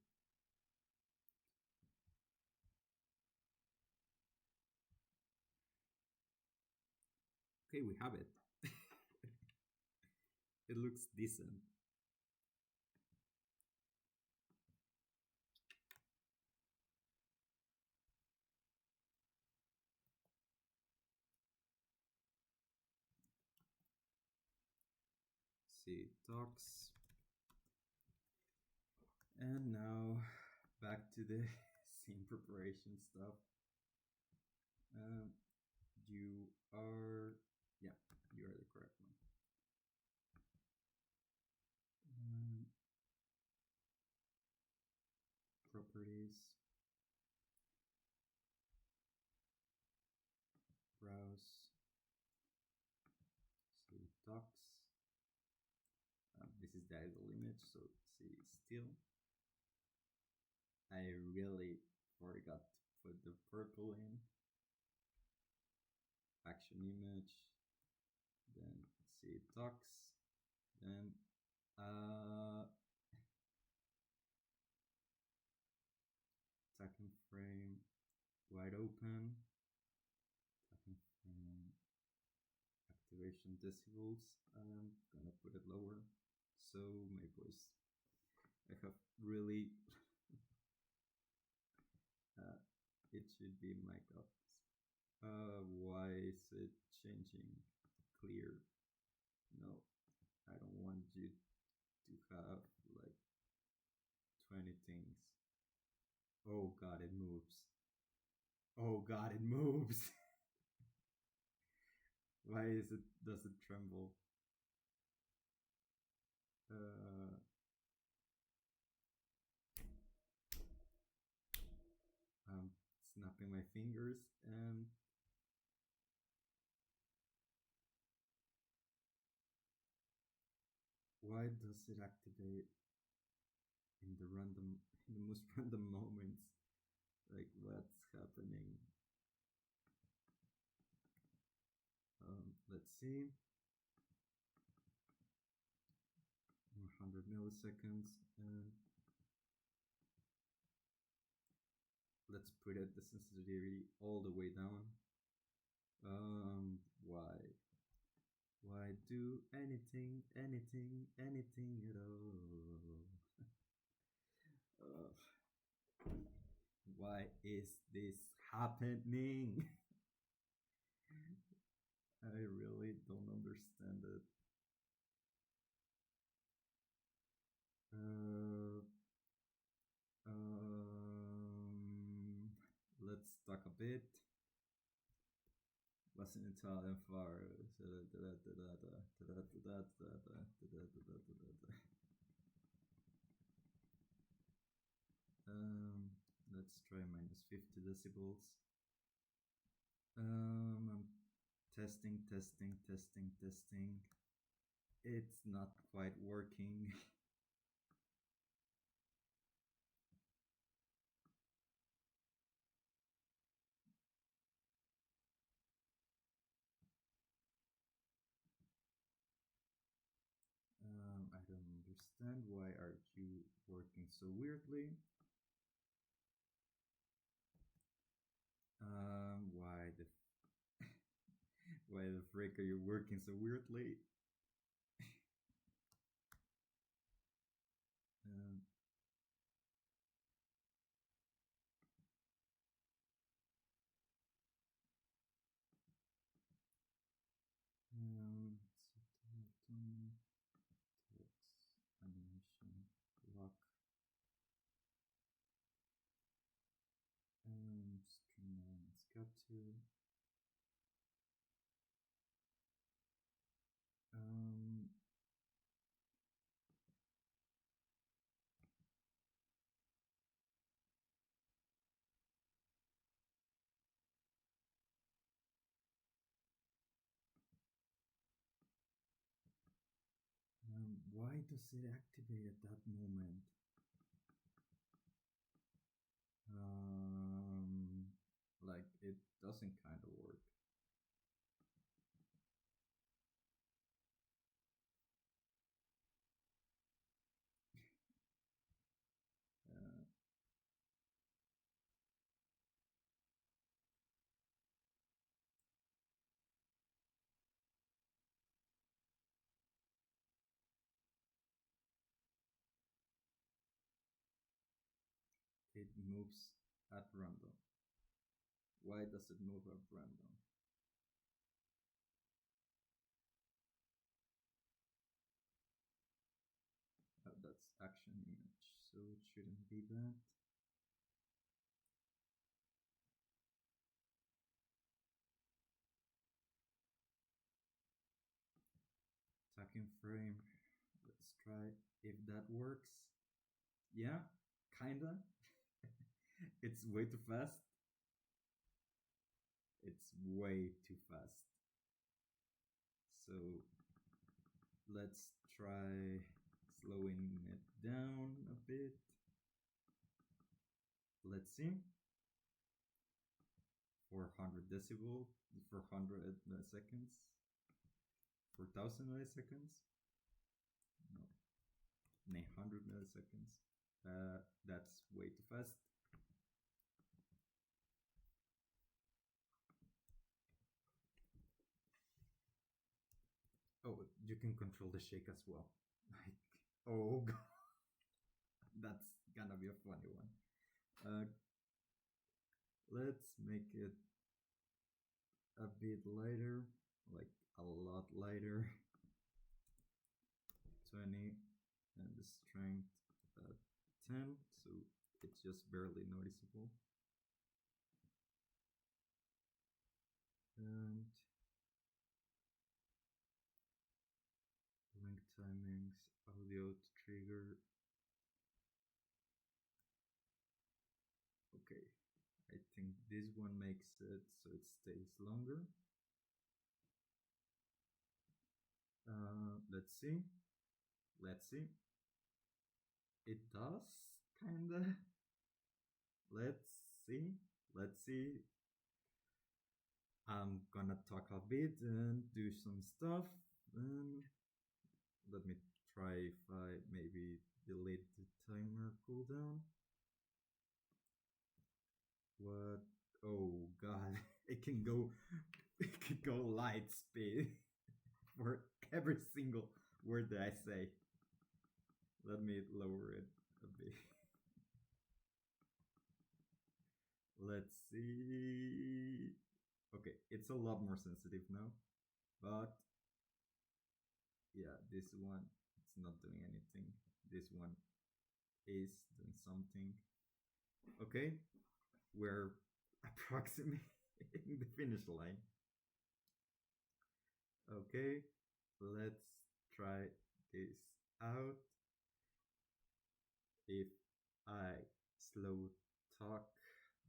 Okay, we have it. It looks decent. See, talks. And now back to the scene preparation stuff. You are, yeah, you are the correct one. Properties, browse, see docs. This is the idle image, so see still. I really forgot to put the purple in. Action image, then see docs, then second frame wide open, second frame activation decibels. I'm gonna put it lower so my voice, I have really it should be mic up. Why is it changing? Clear. No, I don't want you to have like 20 things. Oh god, it moves. Oh god, it moves. Why does it tremble? fingers, and why does it activate in the most random moments? Like, what's happening? Let's see. 100 milliseconds, and let's put it the sensitivity all the way down. Why? Why do anything, anything, anything at all? Why is this happening? I really don't understand it. Uh, um, let's talk a bit. Was in Italian for let's try minus 50 decibels. I'm testing, testing, testing, testing. It's not quite working. I don't understand. Why are you working so weirdly? Why the why the frick are you working so weirdly? Um, text, animation, lock, string name, it's got to. Um, why does it activate at that moment? Like it doesn't kind of work. Uh, it moves at random. Why does it move at random? That's action image, so it shouldn't be that. Second frame. Let's try if that works. Yeah, kinda. It's way too fast. It's way too fast. So let's try slowing it down a bit. Let's see. 400 decibel, 400 milliseconds, 4000 milliseconds. No, 900 milliseconds. That's way too fast. Oh, you can control the shake as well. Like, oh god, that's gonna be a funny one. Let's make it a bit lighter, like a lot lighter. 20, and the strength 10, so it's just barely noticeable. And blink timings, audio to trigger. Okay, I think this one makes it so it stays longer. Let's see. Let's see. It does, kinda. Let's see. Let's see. I'm gonna talk a bit and do some stuff. And let me try if I maybe delete the timer cooldown. What? Oh god, it can go, it can go light speed for every single word that I say. Let me lower it a bit. Let's see. Okay, it's a lot more sensitive now, but yeah, this one it's not doing anything. This one is doing something. Okay, we're approximating the finish line. Okay, let's try this out. If I slow talk,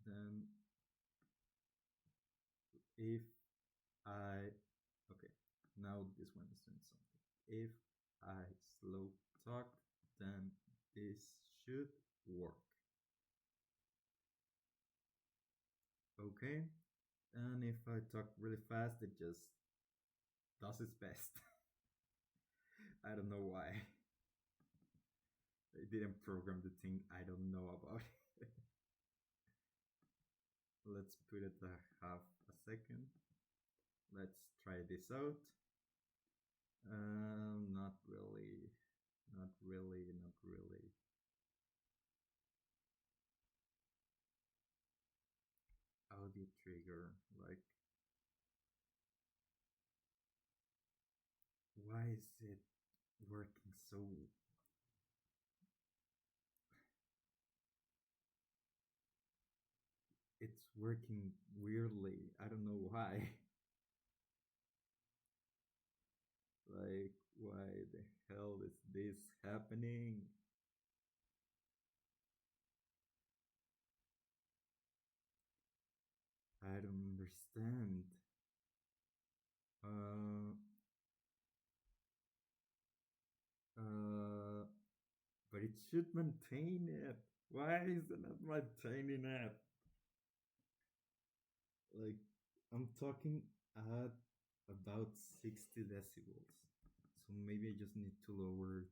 then if I okay, now this one is doing something. If I slow talk, then this should work. Okay, and if I talk really fast, it just does its best. I don't know why. I didn't program the thing I don't know about. Let's put it a half a second. Let's try this out. Not really. Not really. Not really. Audio trigger. Like, why is it working so? It's working weirdly. I don't know why. Like, why the hell is this happening? I don't understand. Uh, uh, but it should maintain it. Why is it not maintaining it? Like, I'm talking at about 60 decibels. So maybe I just need to lower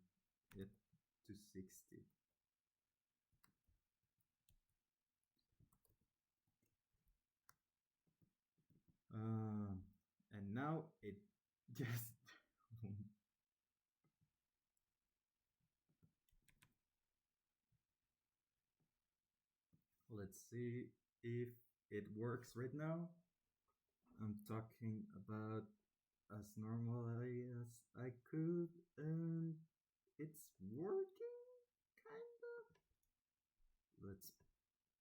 it to 60. And now it just let's see if it works right now. I'm talking about as normally as I could, and it's working, kind of. Let's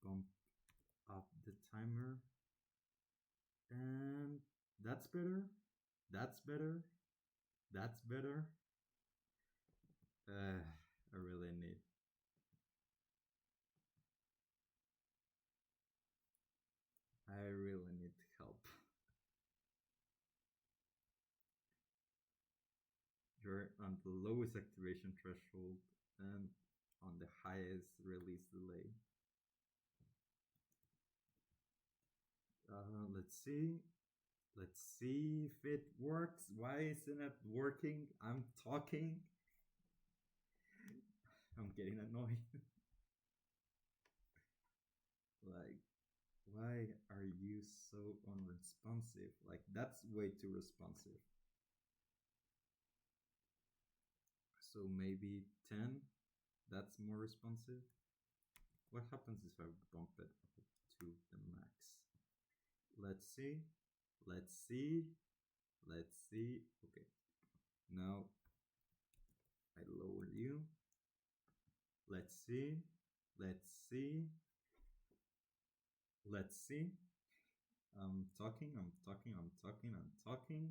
bump up the timer, and that's better. That's better. That's better. I really need. I really need help. You're on the lowest activation threshold and on the highest release delay. Let's see. Let's see if it works. Why isn't it working? I'm talking. I'm getting annoyed. Like, why are you so unresponsive? Like, that's way too responsive. So maybe 10, that's more responsive. What happens if I bump it up to the max? Let's see. Let's see. Let's see. Okay. Now I lower you. Let's see. Let's see. Let's see. I'm talking, I'm talking, I'm talking, I'm talking.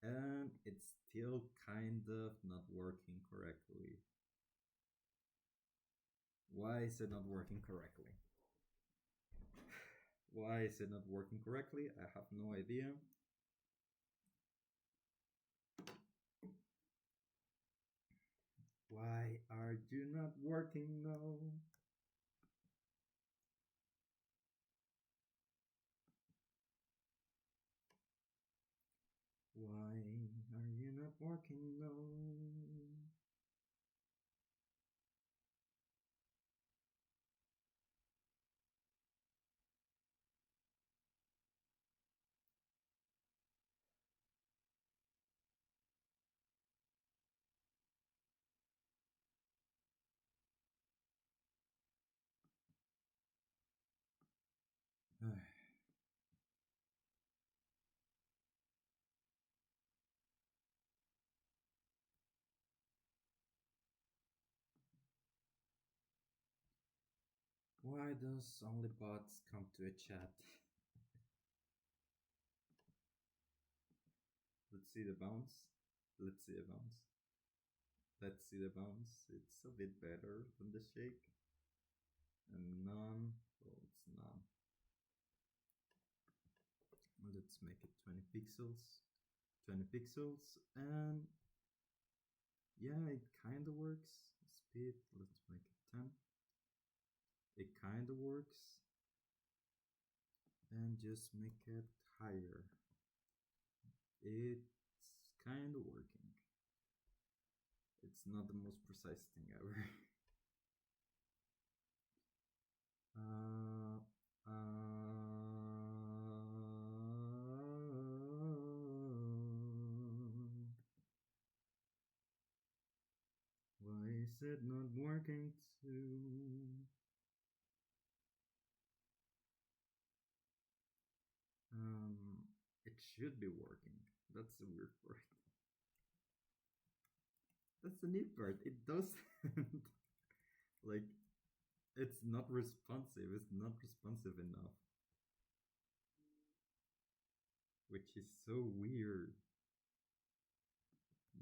And it's still kind of not working correctly. Why is it not working correctly? Why is it not working correctly? I have no idea. Why are you not working now? Why are you not working now? Why does only bots come to a chat? Let's see the bounce. Let's see the bounce. Let's see the bounce. It's a bit better than the shake. And none. Well, it's none. Let's make it 20 pixels. 20 pixels. And yeah, it kind of works. Speed. Let's make it 10. It kind of works. And just make it higher. It's kind of working. It's not the most precise thing ever. uh, why is it not working too? It should be working. That's the weird part. That's the neat part. It doesn't. Like, it's not responsive. It's not responsive enough. Which is so weird.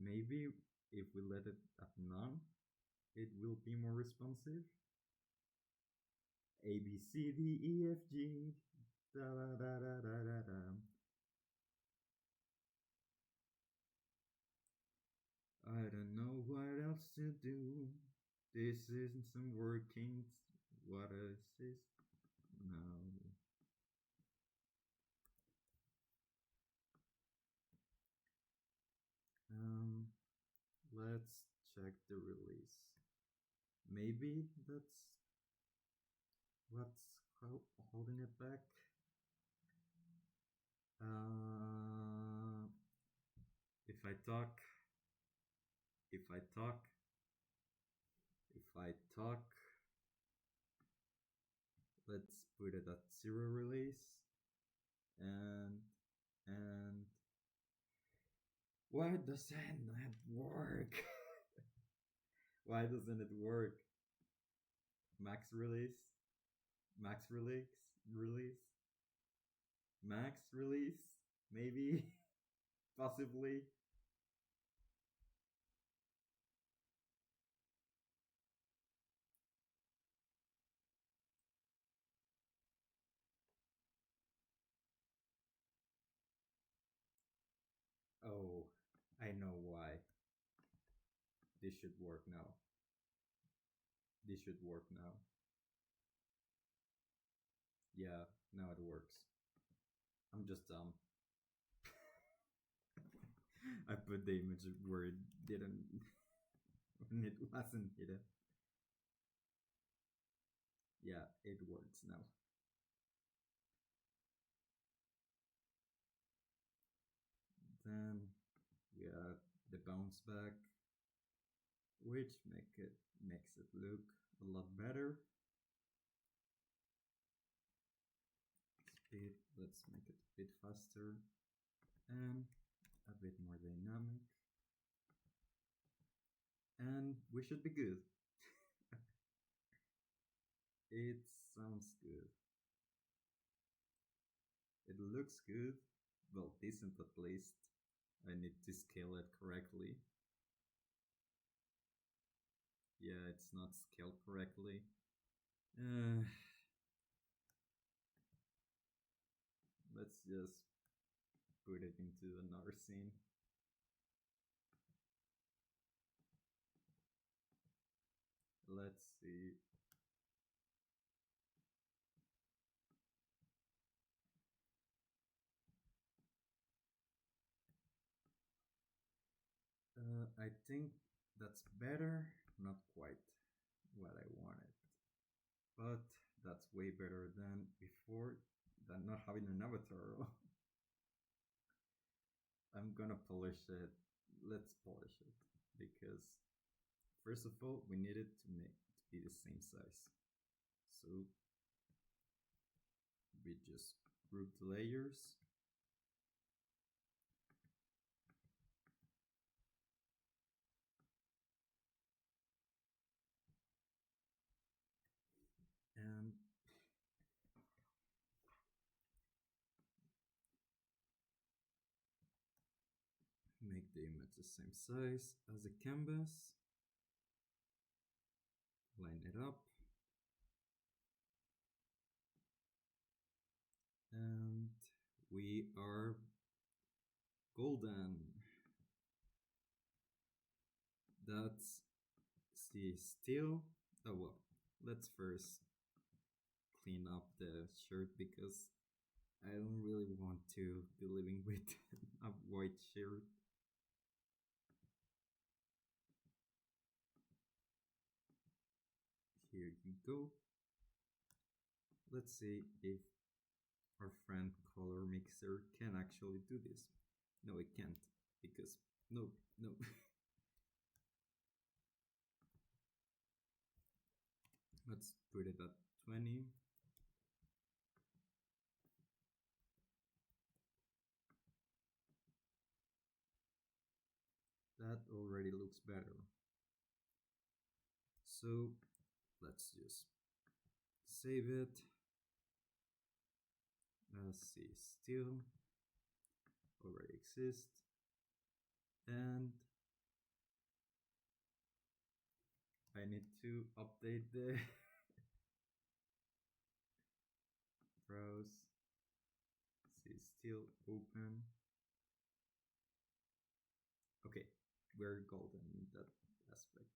Maybe if we let it at none, it will be more responsive. A, B, C, D, E, F, G. Da, da, da, da, da, da, da. I don't know what else to do. This isn't working. What is this? No. Let's check the release. Maybe that's what's holding it back. If I talk, if I talk, if I talk, let's put it at 0 release. And why doesn't that work? Why doesn't it work? Max release? Max release? Max release? Maybe? Possibly? Oh, I know why. This should work now. This should work now. Yeah, now it works. I'm just dumb. I put the image where it didn't, when it wasn't hidden. Yeah, it works now. Then we add the bounce back, which makes it look a lot better. Speed, let's make it a bit faster and a bit more dynamic. And we should be good. It sounds good. It looks good. Well, decent at least. I need to scale it correctly. Yeah, it's not scaled correctly. Let's just put it into another scene. Let's see. I think that's better. Not quite what I wanted, but that's way better than before, than not having an avatar. I'm gonna polish it. Let's polish it because first of all, we need it to make to be the same size. So we just group the layers and make the image the same size as the canvas. Line it up and we are golden. That's the steel. Oh well, let's first clean up the shirt because I don't really want to be living with a white shirt. Here you go. Let's see if our friend color mixer can actually do this. No, it can't because no, no. Let's put it at 20. That already looks better. So let's just save it. Let's see, still already exists. And I need to update the browse. See, still open. Okay, we're golden in that aspect.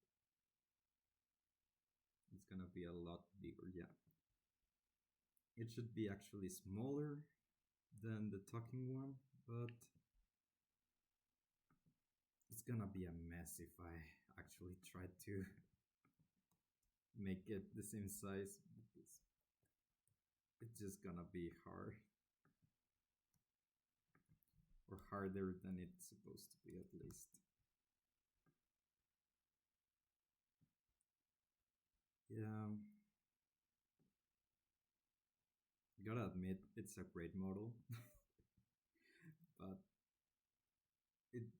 It's gonna be a lot bigger, yeah. It should be actually smaller than the talking one, but it's gonna be a mess if I actually try to make it the same size because it's just gonna be hard or harder than it's supposed to be at least. Yeah, gotta admit it's a great model, but it's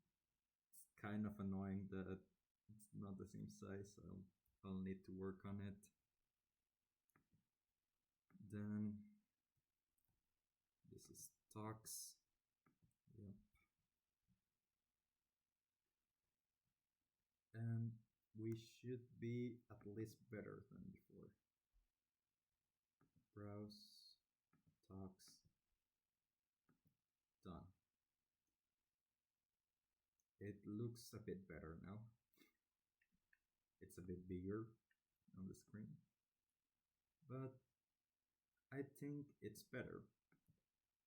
kind of annoying that it's not the same size, so I'll need to work on it. Then this is talks. Yep. And we should be at least better than before. Browse, talks, done. It looks a bit better now. It's a bit bigger on the screen, but I think it's better.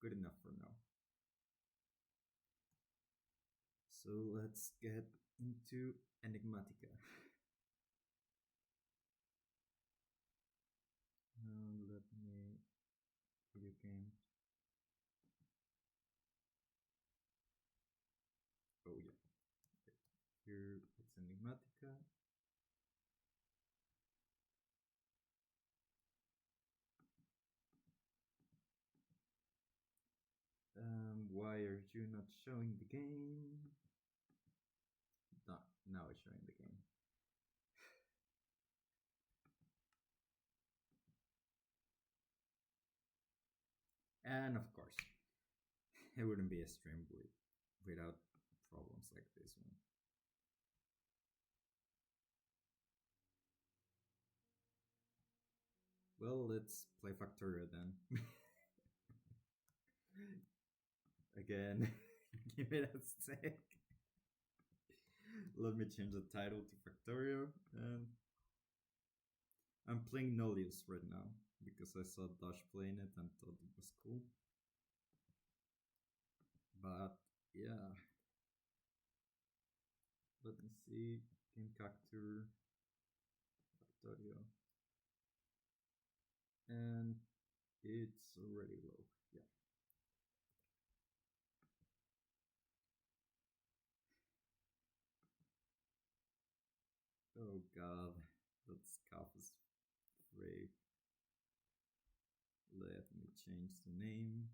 Good enough for now. So let's get into Enigmatica. Let me video game. Oh yeah, here it's Enigmatica. Why are you not showing the game? No, now it's showing the game. And of course, it wouldn't be a stream without problems like this one. Well, let's play Factorio then. Again, give it a sec. Let me change the title to Factorio. And I'm playing Nulius right now because I saw Dash playing it and thought it was cool. But yeah, let me see. Game capture Factorio, and it's already low. Yeah. Oh god, that scarf is great. Let me change the name.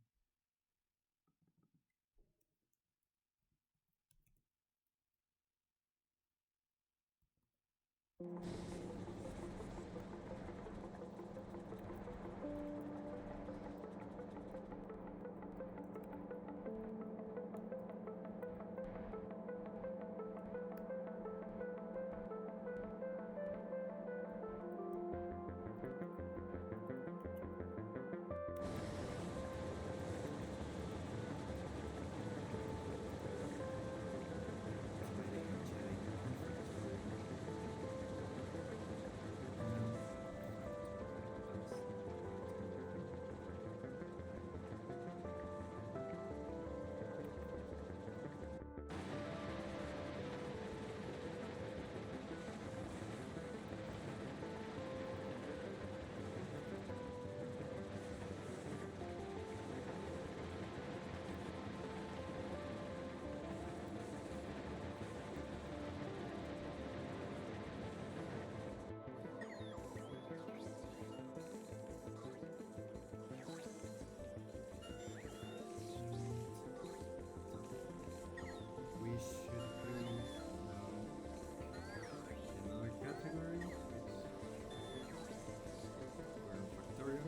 We should do another category, which we're Factorio.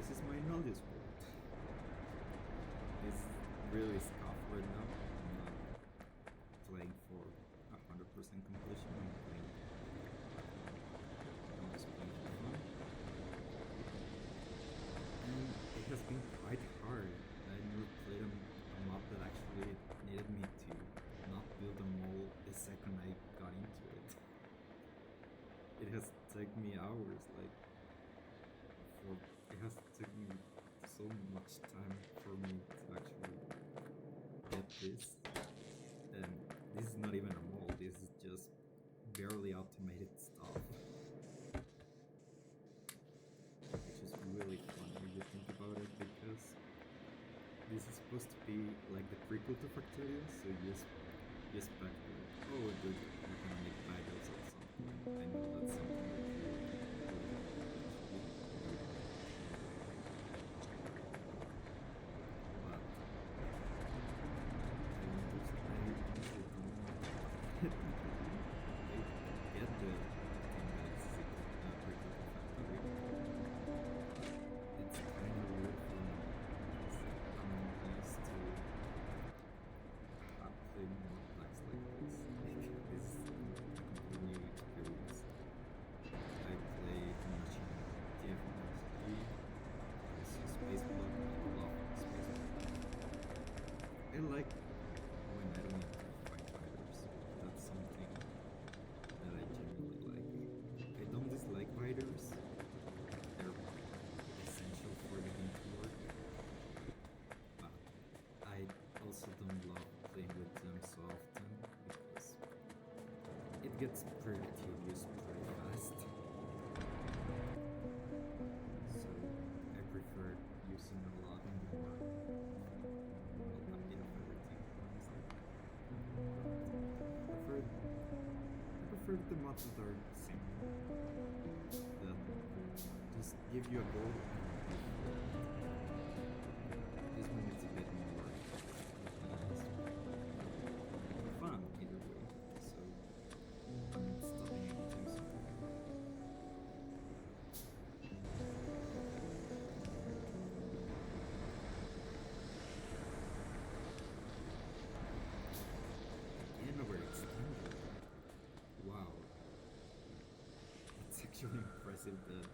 This is my nulius board. It's really scuffed right now. I'm not playing for 100% completion. I'm just playing for fun. And it has been quite hard. I never played a map that actually needed me to not build a mole the second I got into it. It has taken me hours, it has taken me so much time for me to actually get this. And this is not even a mole, this is just barely automated stuff. Which is really fun when you think about it, because this is supposed to be like the prequel to Factorio, so you expect that, oh dude, you're gonna make battles at some point. I know that's something that you I like when I don't need to fight fighters. That's something that I genuinely like. I don't dislike fighters. They're essential for the game to work. But I also don't love playing with them so often because it gets pretty tedious pretty fast. So I prefer using a lot more. I prefer the mods that are simple, that just give you a goal. This one is a bit more fun either way, so I'm not stopping anytime soon. actually impressive that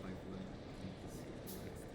pipeline is relaxed.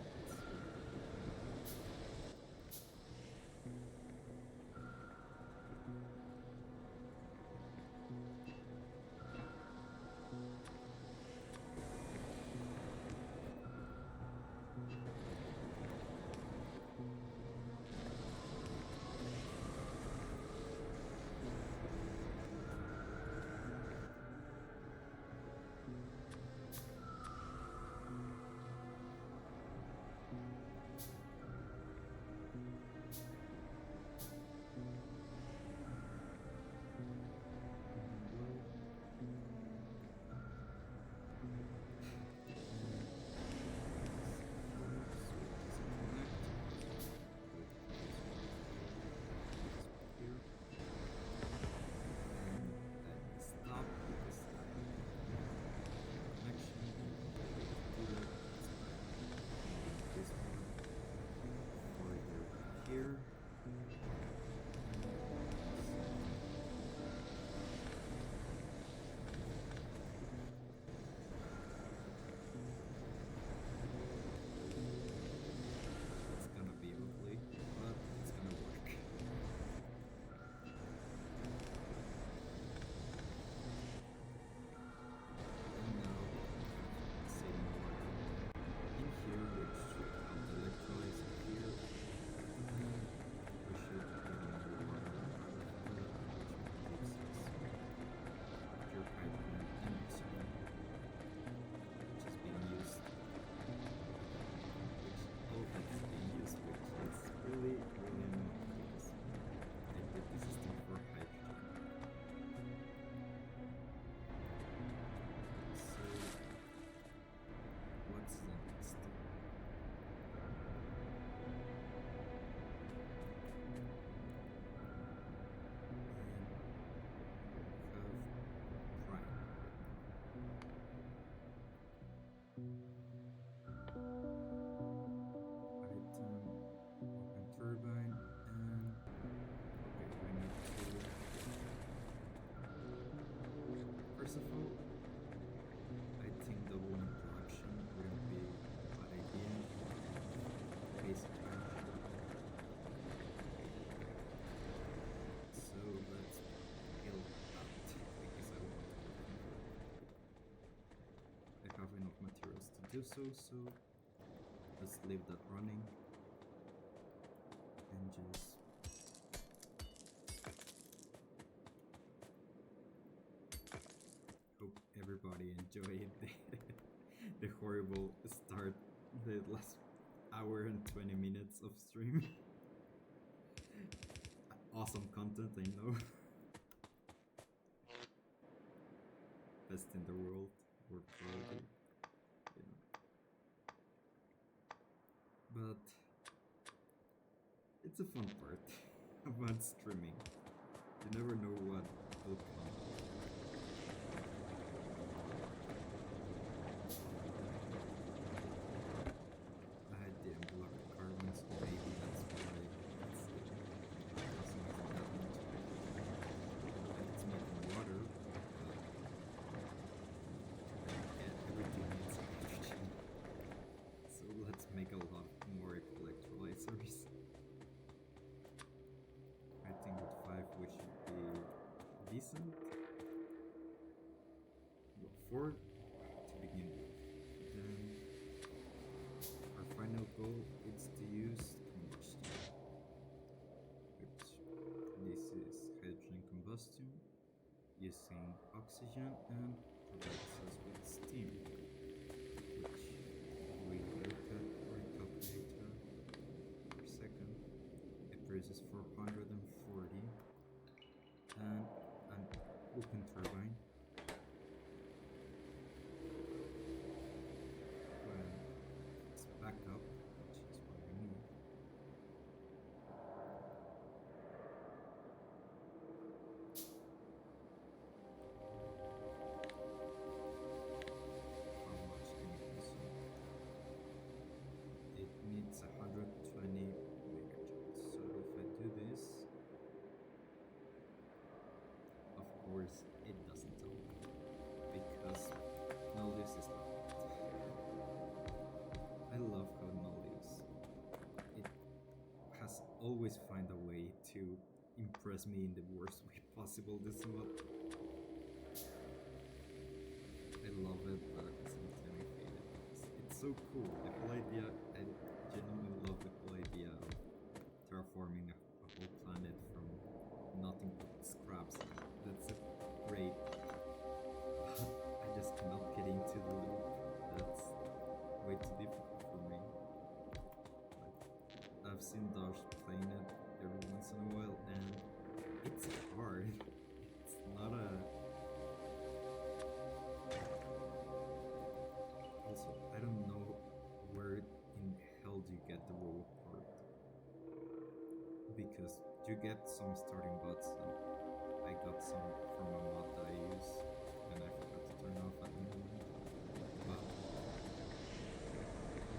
Here. It's gonna be ugly, but it's gonna work. And now, saving water in here, which should help the electrolyzer here. And we should get more water out of here, which gives us pure hydrogen and oxygen, which is being used. That's being used, which is really annoying because I did the system for hydrogen. So, what's the next step? Have prime. Open turbine, and okay, we need to first of all, I think double in production wouldn't be a bad idea. Basic hydrogen. So let's build that because I want to convert. I have enough materials to do so, so let's leave that running and just hope everybody enjoyed the horrible start, the last hour and 20 minutes of stream. Awesome content, I know. Best in the world, or quality, you know. But it's a fun part about streaming. You never know what will come. I didn't block the carbon, so maybe that's why it's causing that much. And it's making water, but everything needs hydrogen. So let's make a lot more electrolyzers. I think with 5 we should be decent. Well, 4 to begin with. Then our final goal is to use combustion, which this is hydrogen combustion using oxygen and provides us with steam, which we look at our calculator per second. It produces 440 and an open turbine. When it's back up, which is what we need. always find a way to impress me in the worst way possible. This is what I love it, but at the same time I hate it. It's so cool. The whole idea, I genuinely love the whole idea of terraforming a whole planet from nothing but scraps. That's a great. I just cannot get into the loop. That's way too difficult for me. But I've seen Dash playing it every once in a while, and it's hard. It's not a. Also, I don't know where in hell do you get the roll part, because you get some starting bots, and I got some from a mod that I use, and I forgot to turn off at the moment. But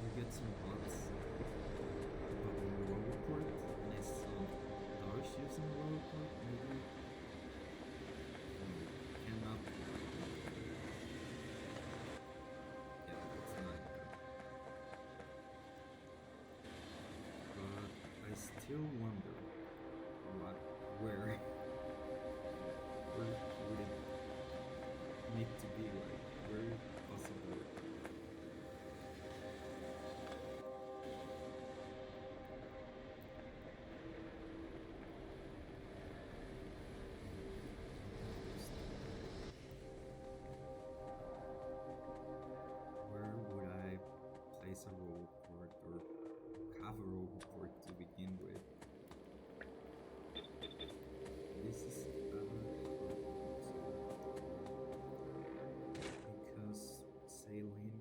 you get some bots about the roll report, and I saw Darsh using the roll report, maybe. Cannot. Yeah, it's not good. But I still wonder where would it need to be like? Where possible? Where would I place a roll report or have a roll report to begin with? This is because sailing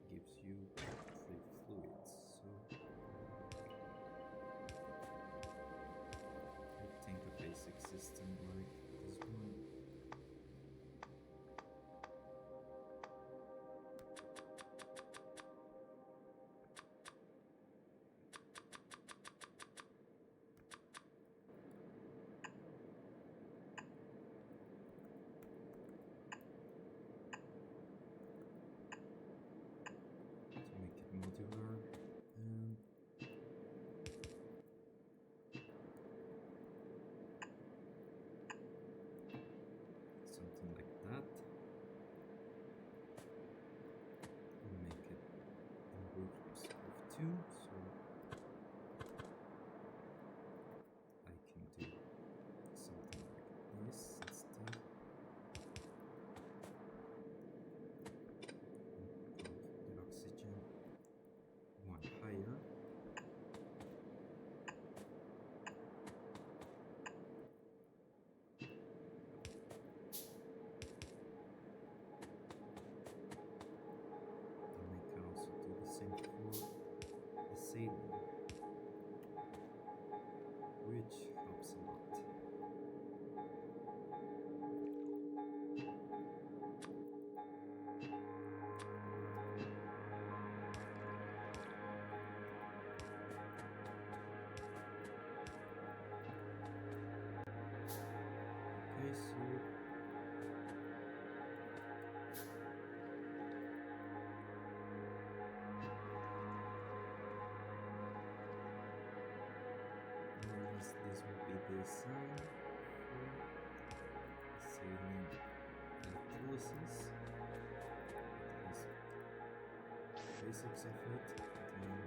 gives you 3 fluids, so I think a basic system like this one. To make it modular, and something like that. And make it in groups of 2, so I can do something like this instead. Put the oxygen one higher. And I can also do the same for the sailing, which helps a lot. Okay, so this will be the sign for sailing electrolysis. It has basics of it, then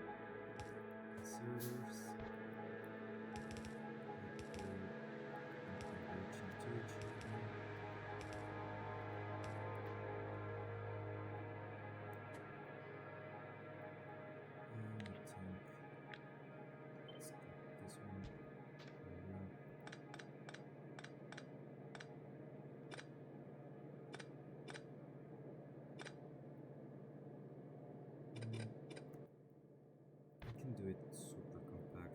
inserters, conversion to HDMI. And I think let's get this one over. I can do it super compact.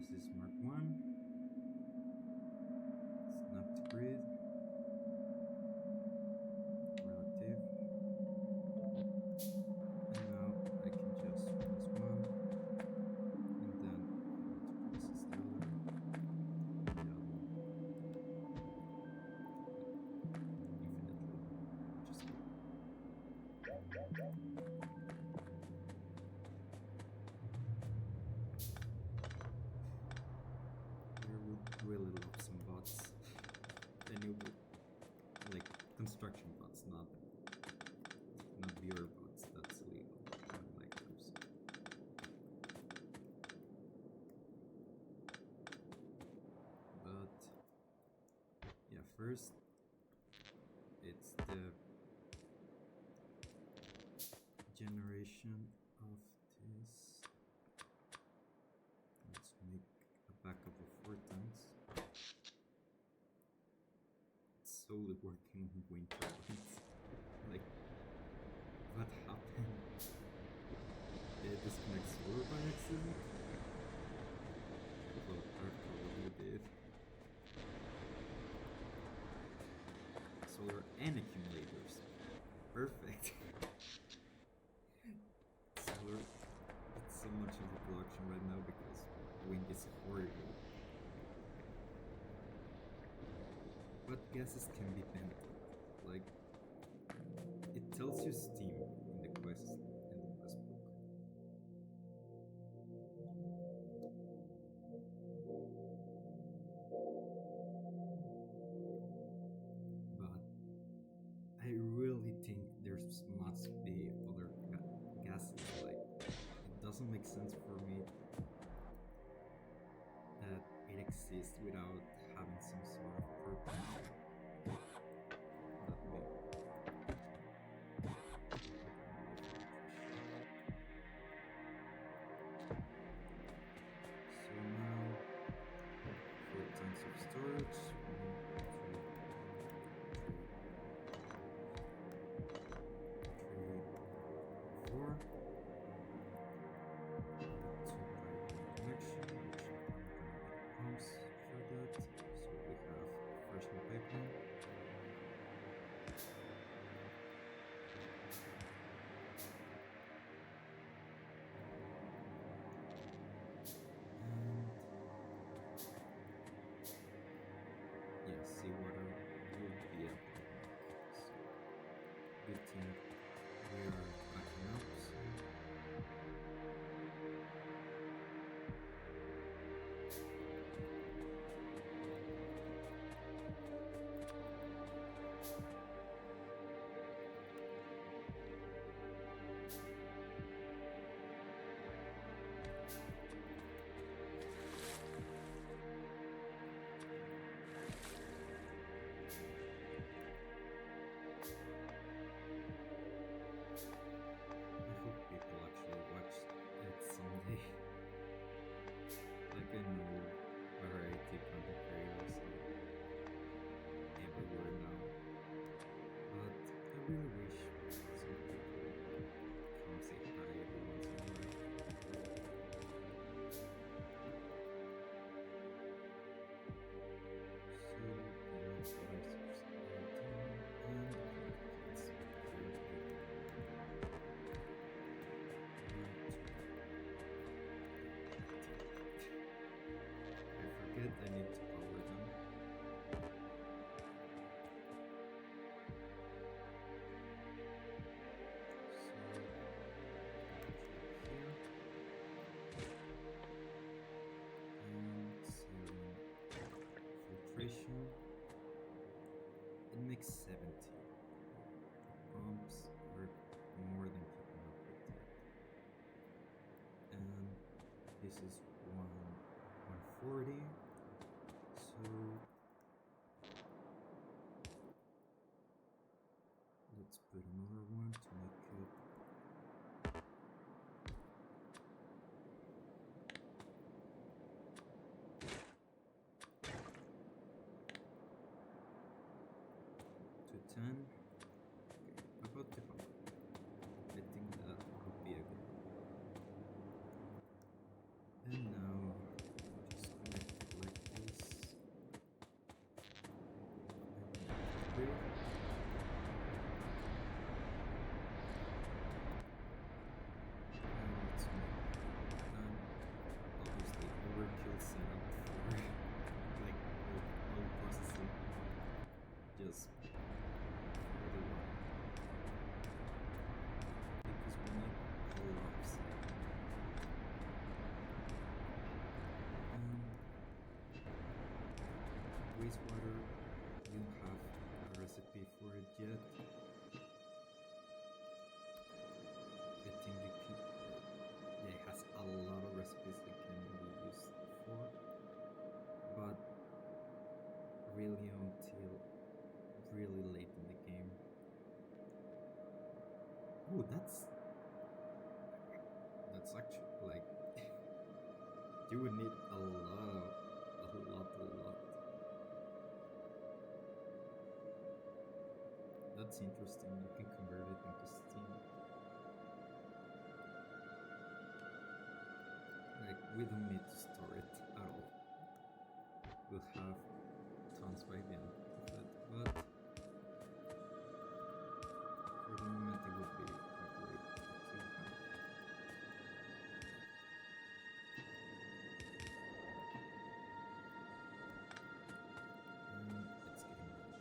Analysis Mark 1. Snap to grid. Relative. And now I can just press 1. And then I want to press stellar. And the other one. Infinitely. Just go. Here would really love some bots. The new like construction bots, not viewer bots. That's illegal. I don't like those. But yeah, first it's the generation of this. Let's make a backup of 4 times. It's solely working on wind turbines. Like, what happened? Did it disconnect solar by accident? Well, I probably did. Solar and accumulators. Perfect. Solar, it's so much into production right now because wind is horrible. But gases can be bent. Like, it tells you steam in the quest book. But I really think there must be other gases. Like, it doesn't make sense for me that it exists without having some sort of purpose. So now, 4 tons of storage. 1, 2, 3, 4. 2 pipeline connection, which I'm gonna make pumps for that. So we have freshman pipeline. And yeah, seawater will be a bottleneck. So good thing we are backing up. So I hope people actually watch it someday. Like I know variety content creators are everywhere now, but I really wish some people come say hi every once in a while. So let's and let's create I forget I need to power them. So here and filtration. It makes 70. Pumps are more than keeping up with that. And this is 140. So let's put another one to make it to 10. Okay, about 200. I think that would be a good one. And now just ice water. We don't have a recipe for it yet. I think you could. Yeah, it has a lot of recipes that can be used for, but really until really late in the game. Oh, that's actually like you would need a lot. That's interesting. You can convert it into steam. Like we don't need to store it at all. We'll have tons by the end of it, but for the moment it would be a great to have. It's getting ready.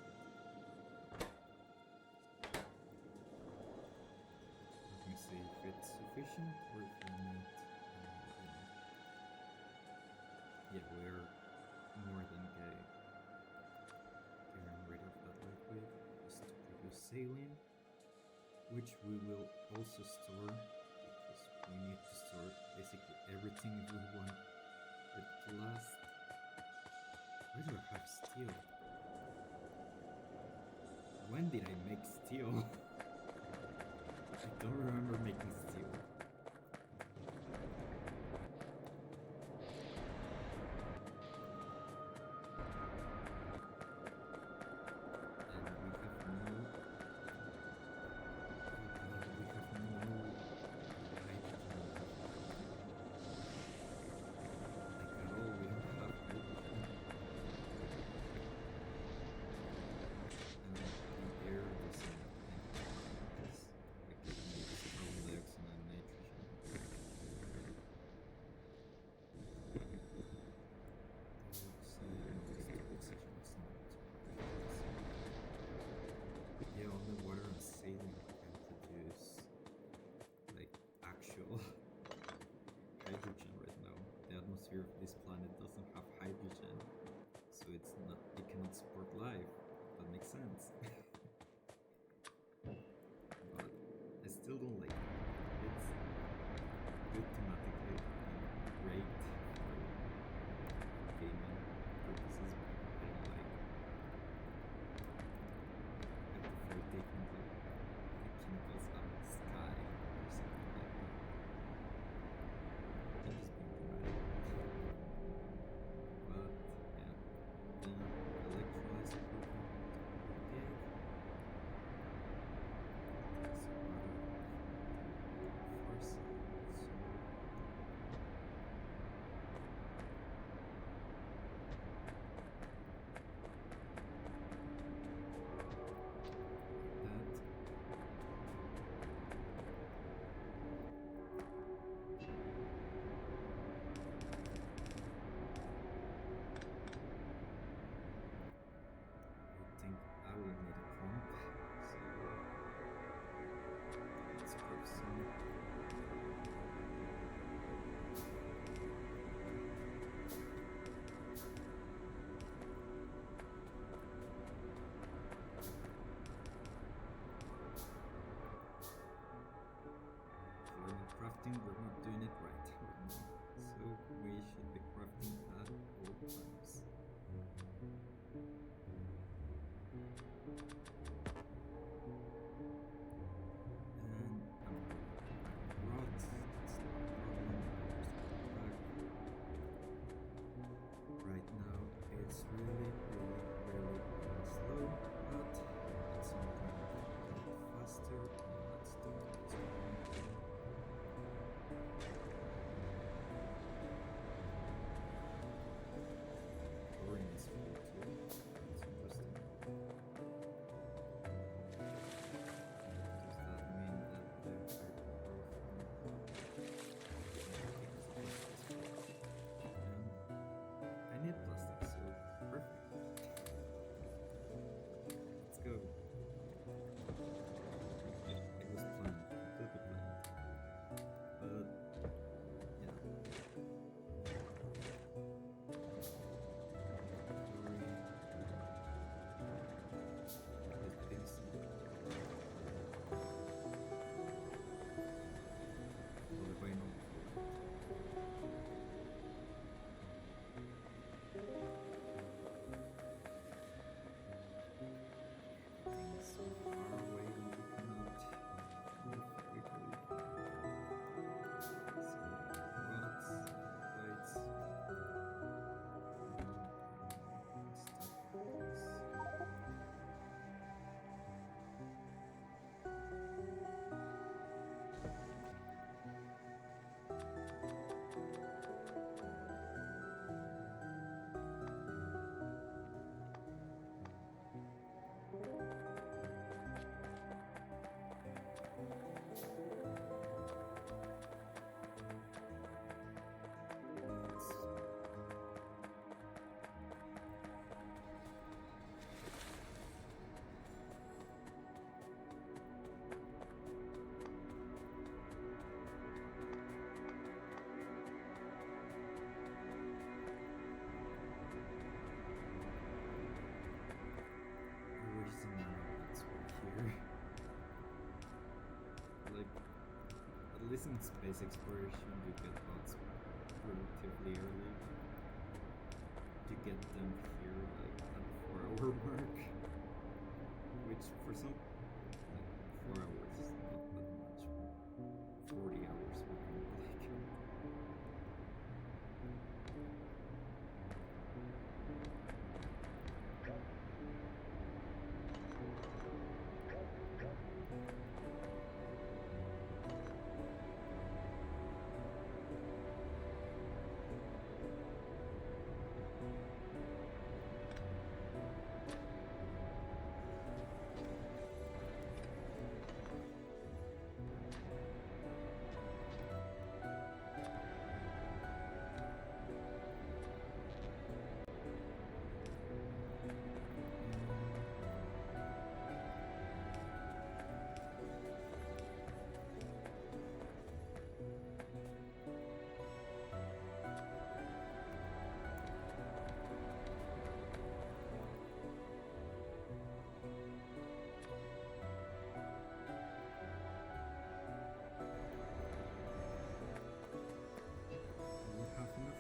Let me see if it's sufficient or if we need. Yeah, we're more than getting rid of that liquid just to produce saline, which we will also store because we need to store basically everything if we want it to last. Why do I have steel? When did I make steel? I don't remember making steel. Hydrogen right now. The atmosphere of this planet doesn't have hydrogen, so it cannot support life. That makes sense. But I still don't like it. It's good thematically and great for gaming purposes, but I don't like it. I prefer taking the chemicals out of the sky or something like that. But yeah, the electrolyzer program okay. Takes a lot of force, so crafting, we're not doing it right now. So we should be crafting at all times. And rot, it's not a problem. Right now it's really slow, but at some point it will get faster, and let's do it. least in space exploration, you get bots relatively early. You get them here like at 4-hour mark, which for some, like 4 hours is not that much. 40 hours would be like.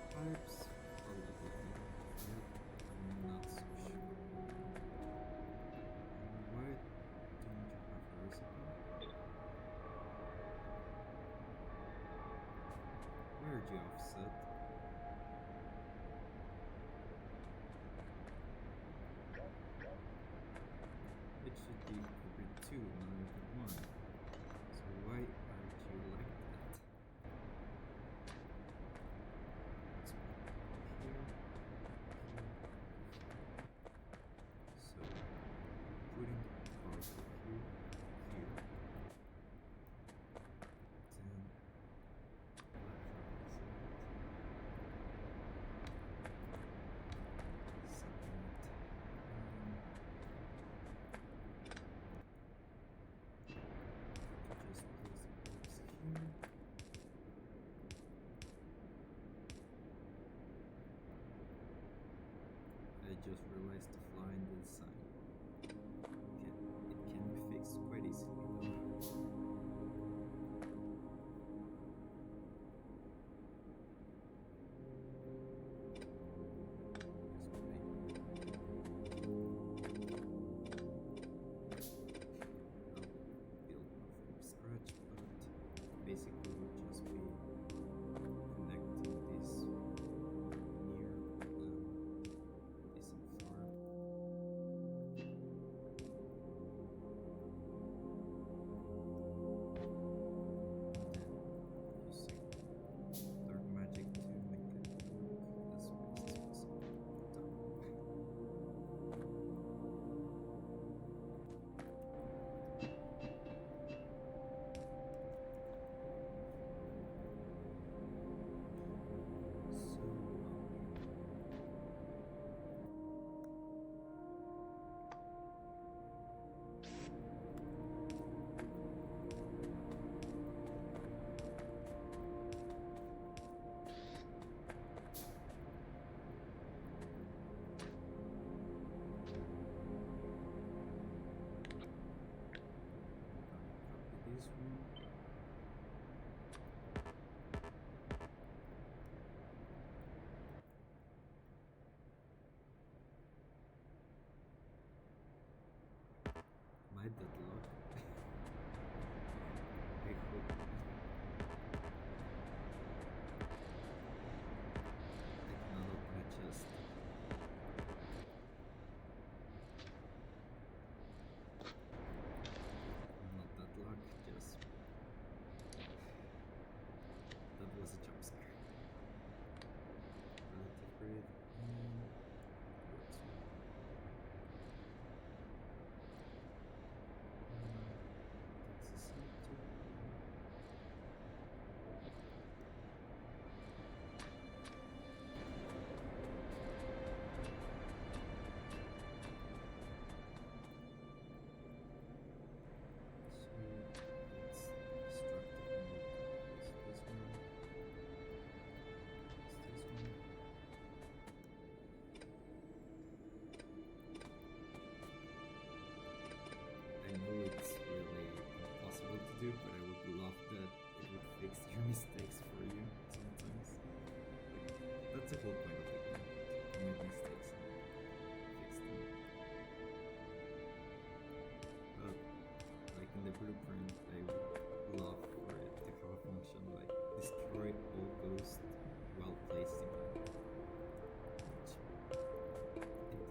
Pipes? Probably not yet. I'm not so sure. Why don't you have a recipe? Where'd you offset? It should be every 2, not every 1. So why aren't you like that? So putting the parcel here, then just place the box here. I just realized the fly in the sign. It can be fixed quite easily though. Basically would just be connecting this near this farm.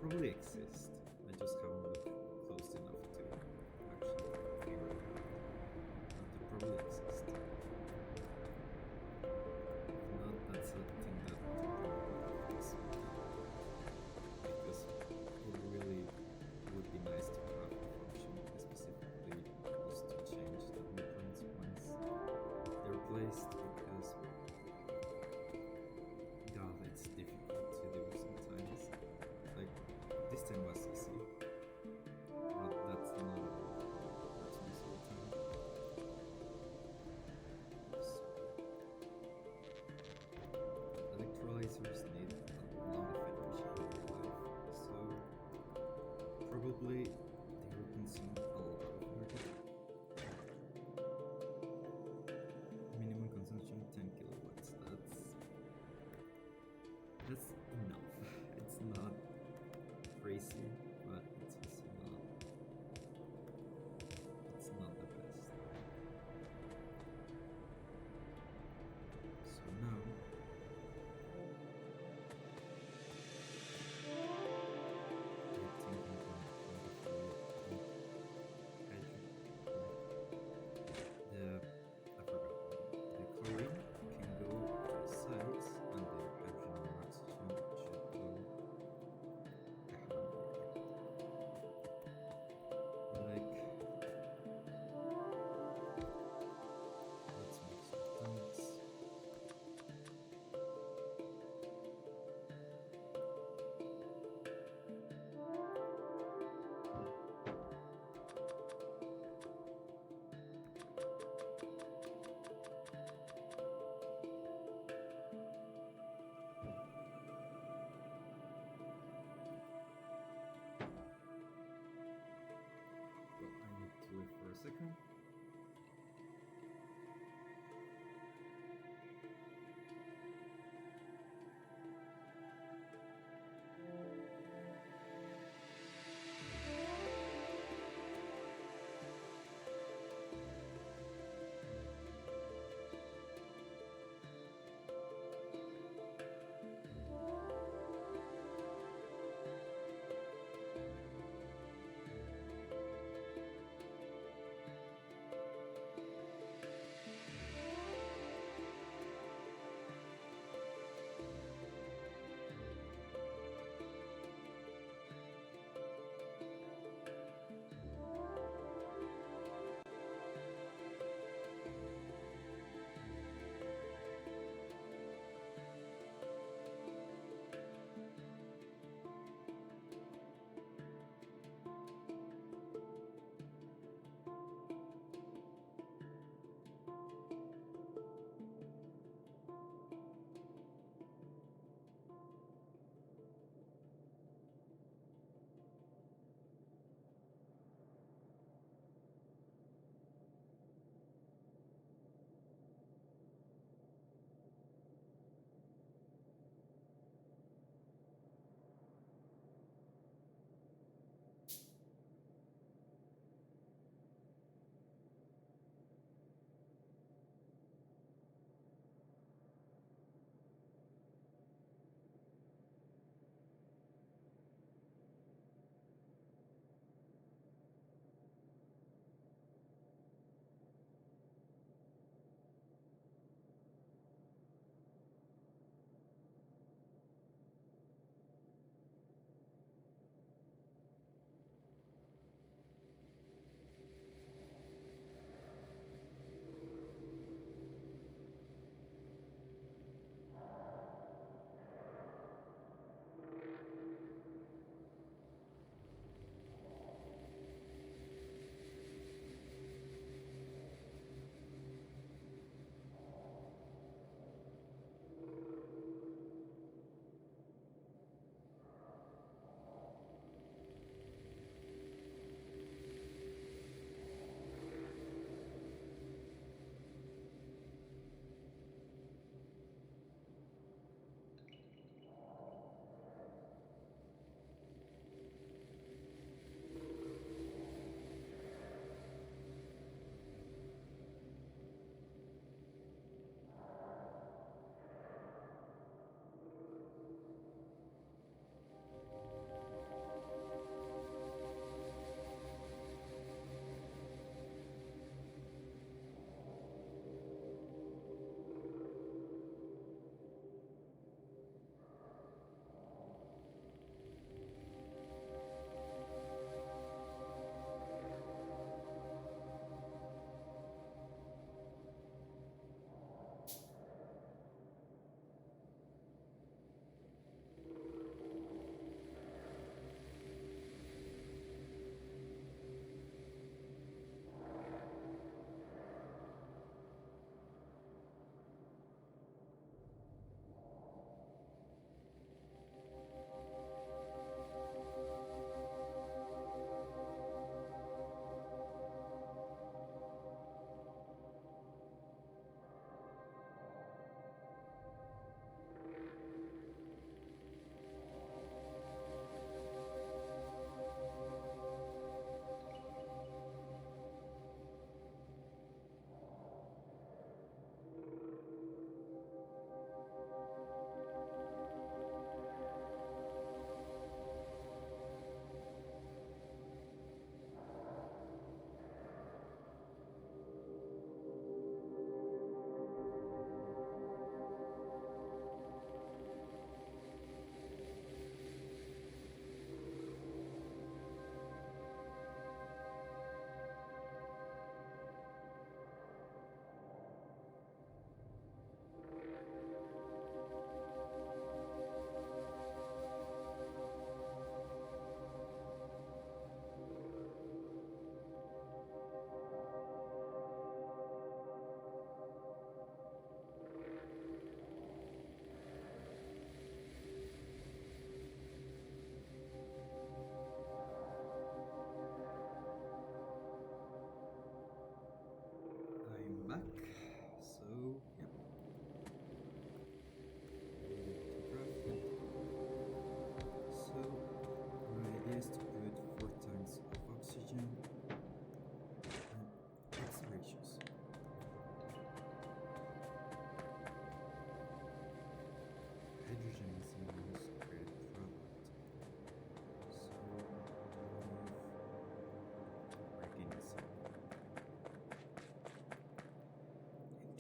probably exist. I just haven't looked close enough to actually figure it out. But they probably exist. If not, that's a thing that to probably fix because it really would be nice to have a function specifically used to change the blueprints once they're placed because God, it's difficult to do sometimes. Like this time was easy, but that's not all how it works most of the time. Oops. Electrolyzers need a lot of energy in their life, so probably they will consume a lot of energy. Minimum consumption 10 kilowatts. That's enough. It's not crazy, but it's also not the best. So now I think I'm gonna modify I forgot. The chlorine can go to the sides and the hydrogen and oxygen should go. I have no idea. Like, let's make some tanks. Well, I need to live for a second.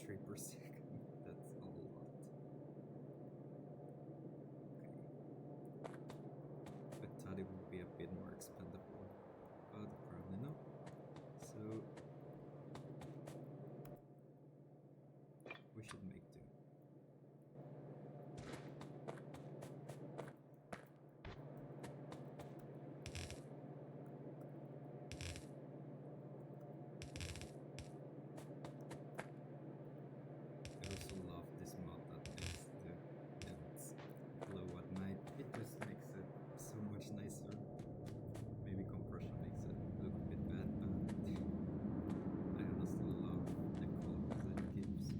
3 per second. That's a lot. Okay. I thought it would be a bit more expendable, but apparently not. So we should make do. I also love this mod that makes the ends glow at night. It just makes it so much nicer. Maybe compression makes it look a bit bad, but I honestly love the colors that it gives.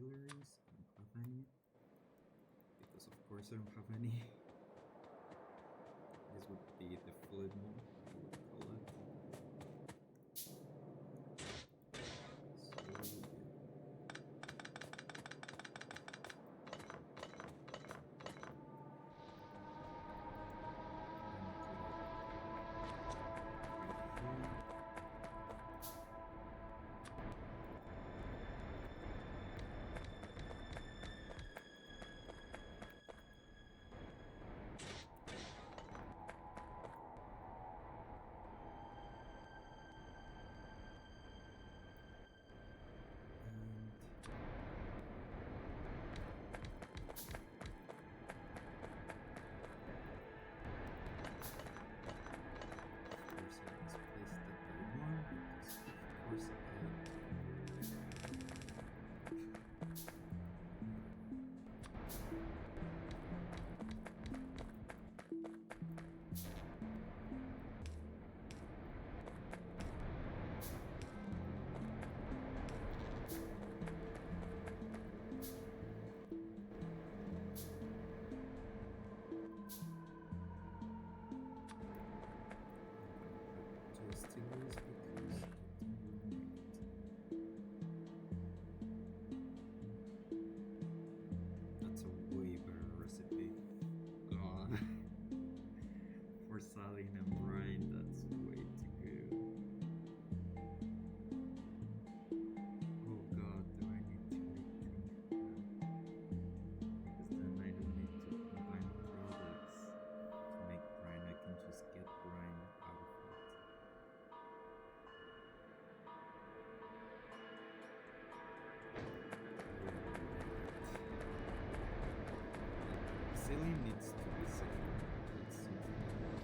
distilleries. I don't have any. Because of course I don't have any. This would be the fluid mode, I would call it. So, that's a way better recipe. God. For saline and brine, that's way too good. Oh god, do I need to make things because then I don't need to combine products to make brine. I can just get brine out of it. Saline needs to be safe. It's something that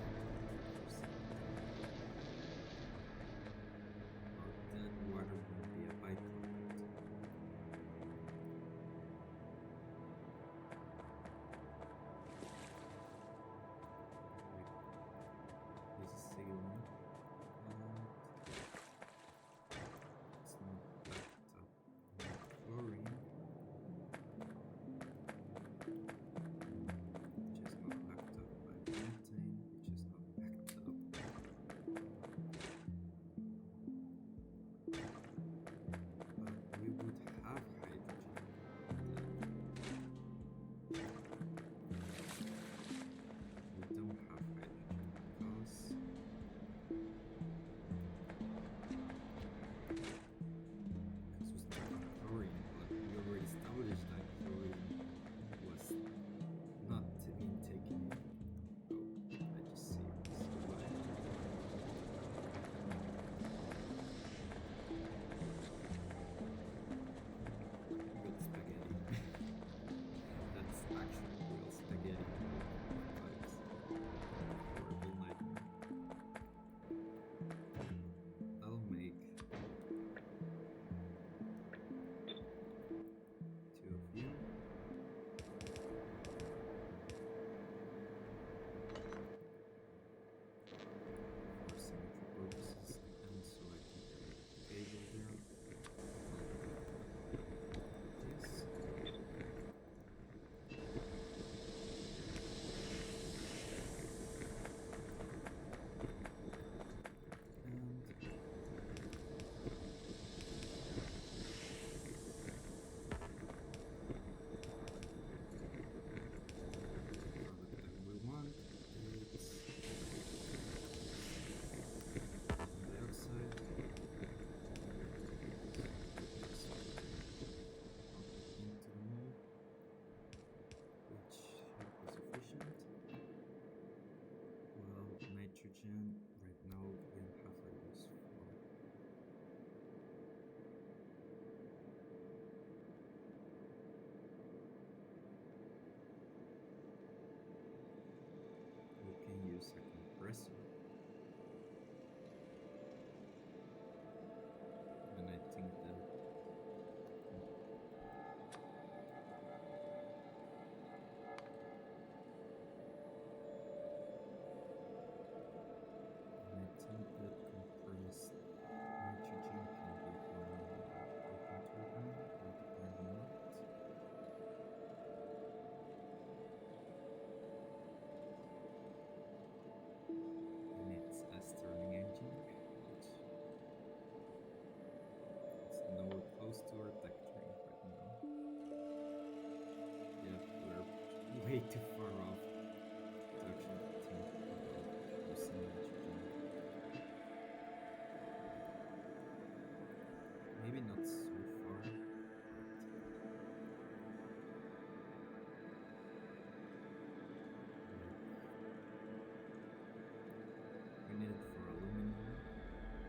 need it for aluminum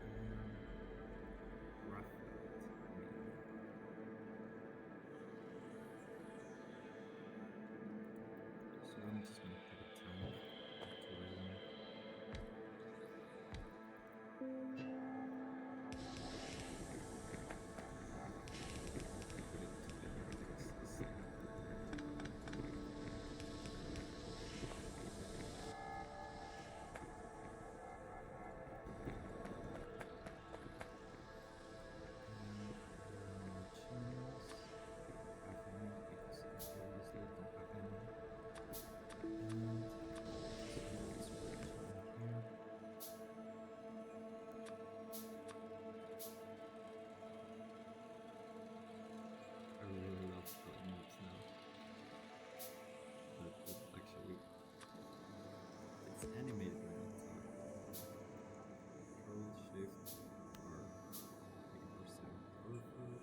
and graphite, maybe. So I'm just gonna put a tank to iron. Put it to the indexes. I really love spell moves now. But actually, it's animated when I talk. Control Shift are 80% powerful.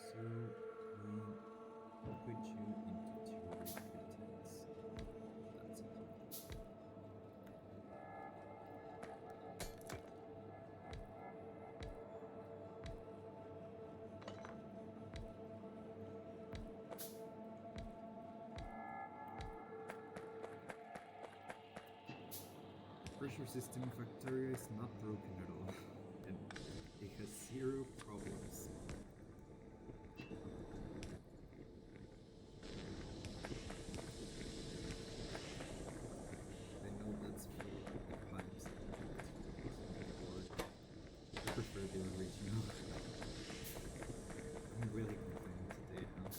So we put you into theory pretense. That's it. Pressure system in Factorio is not broken at all, and it has 0 problems. I know that's for the pipes, I prefer the original. I'm really complaining today, huh?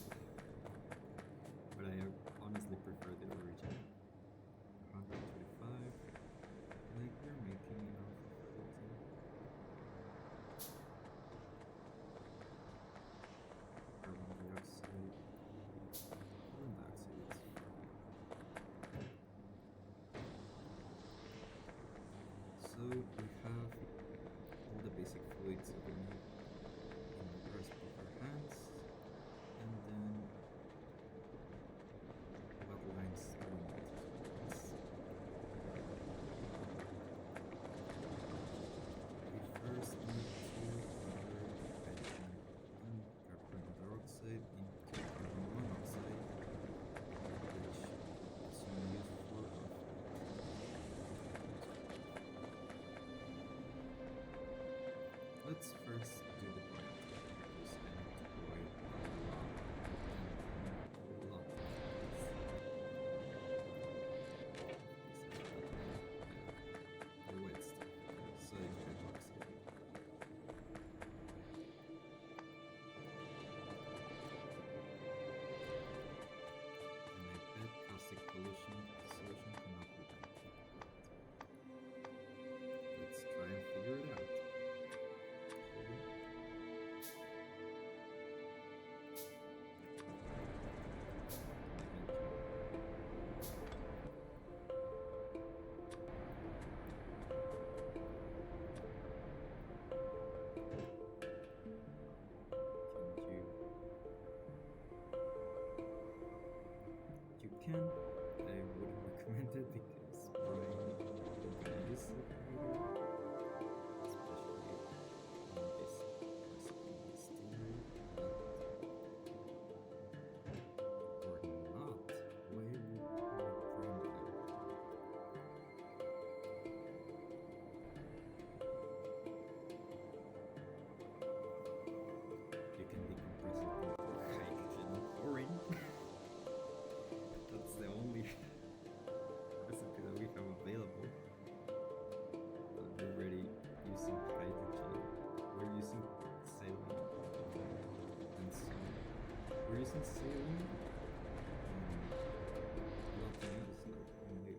But I honestly prefer the original. 125. Like, we're making enough floating. Carbon dioxide. Carbon dioxide is fine. So we have all the basic fluids that we need in the grasp of our hands, and then what lines do we need? We first need to convert hydrogen and carbon dioxide into carbon monoxide, which is used for let's first do the boil because I need to boil a lot of this. The wet stuff, sodium hydroxide. And I bet caustic pollution solution cannot be done. Let's try and figure it out. You can. I wouldn't recommend it because Brian is separated, especially in this recipe distillery, or not. Why would you brand that? You can decompress it into hydrogen and chlorine. That's the only recipe that we have available. But we're already using hydrogen. We're using saline and some. We're using saline and nothing else. Like only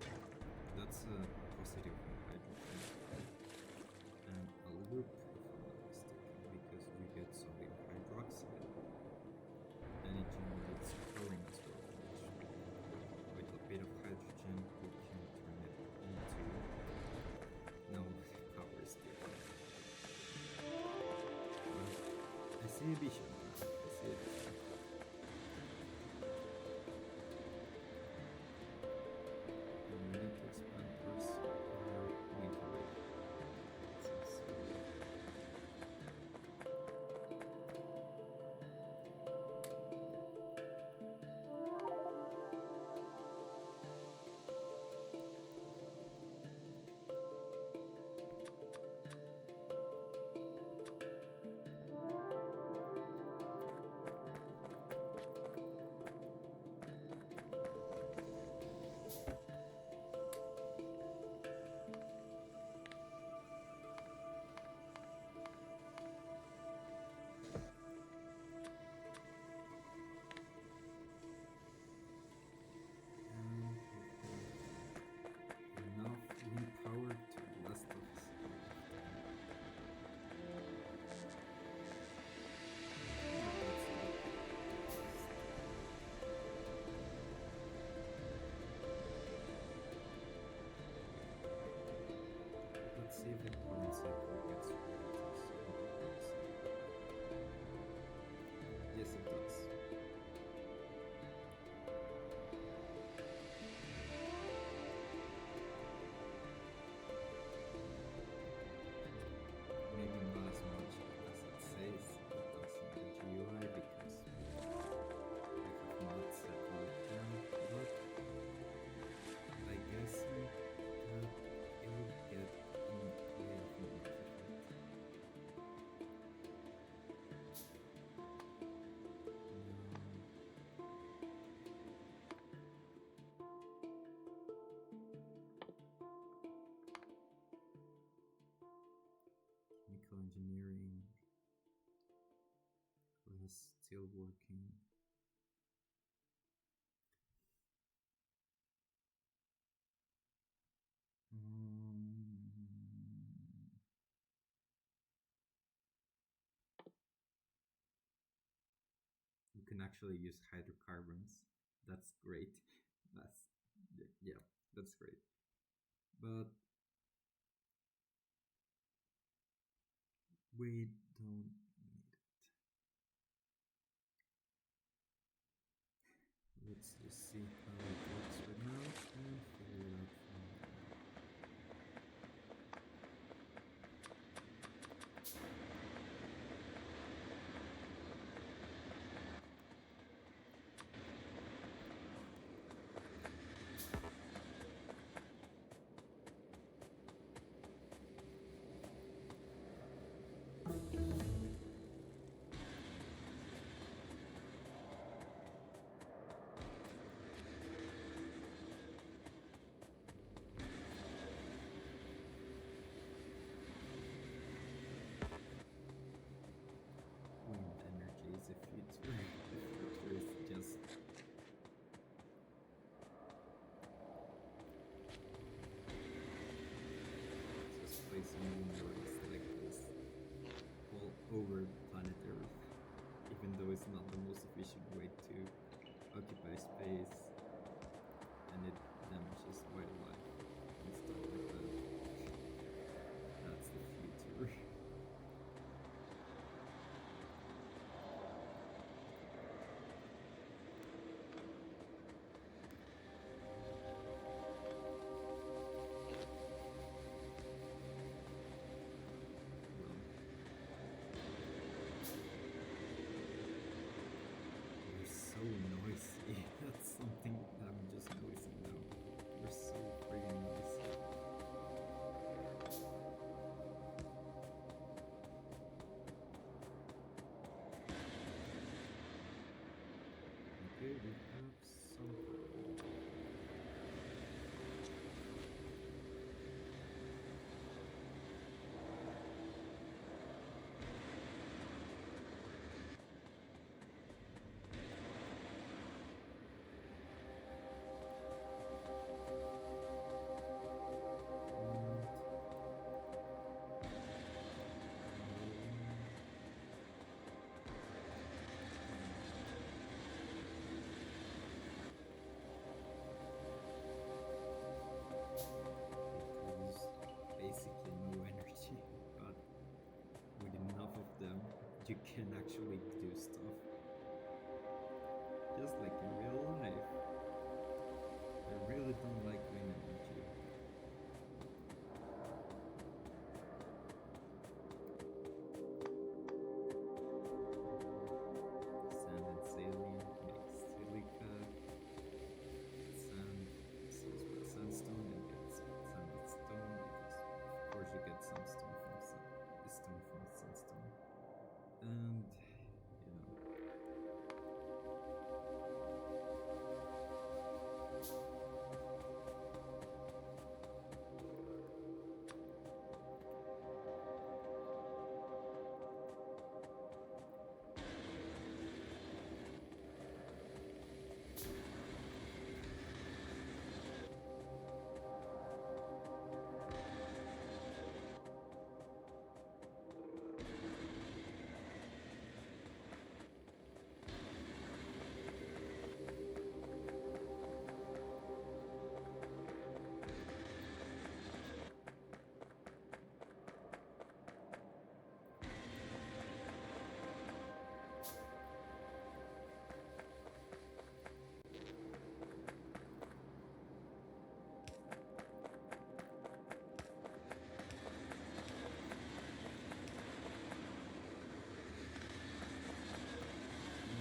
that's a positive hydrogen and a loop, if I'm not mistaken, because we get sodium hydroxide and it generates chlorine as well, which with a bit of hydrogen we can turn it into. Now inhibition. Let's see it. And we need to expand first our main array. Enough wind power to blast off. Let's see if it one cycle gets rid of this. Yes, it does. Maybe not as much as it says it does in the GUI because we have not settled them, but I guess that it will get in way of enough effect. Chemical engineering class still working. You can actually use hydrocarbons. That's great. That's yeah, that's great. But we don't need it. Let's just see how it works right now and figure it out from there. Wind energy is a future. The future is just placing windmills like this all over planet Earth, even though it's not the most efficient way to occupy space, and it damages wildlife and stuff like that. That's the future. You're so noisy. That's something that I'm just noticing now. You're so can actually do stuff. Just like in real life. I really don't like wind energy. Sand and saline makes silica. Sand mixes with sandstone and gets sanded stone because of course you get some stone from sandstone. And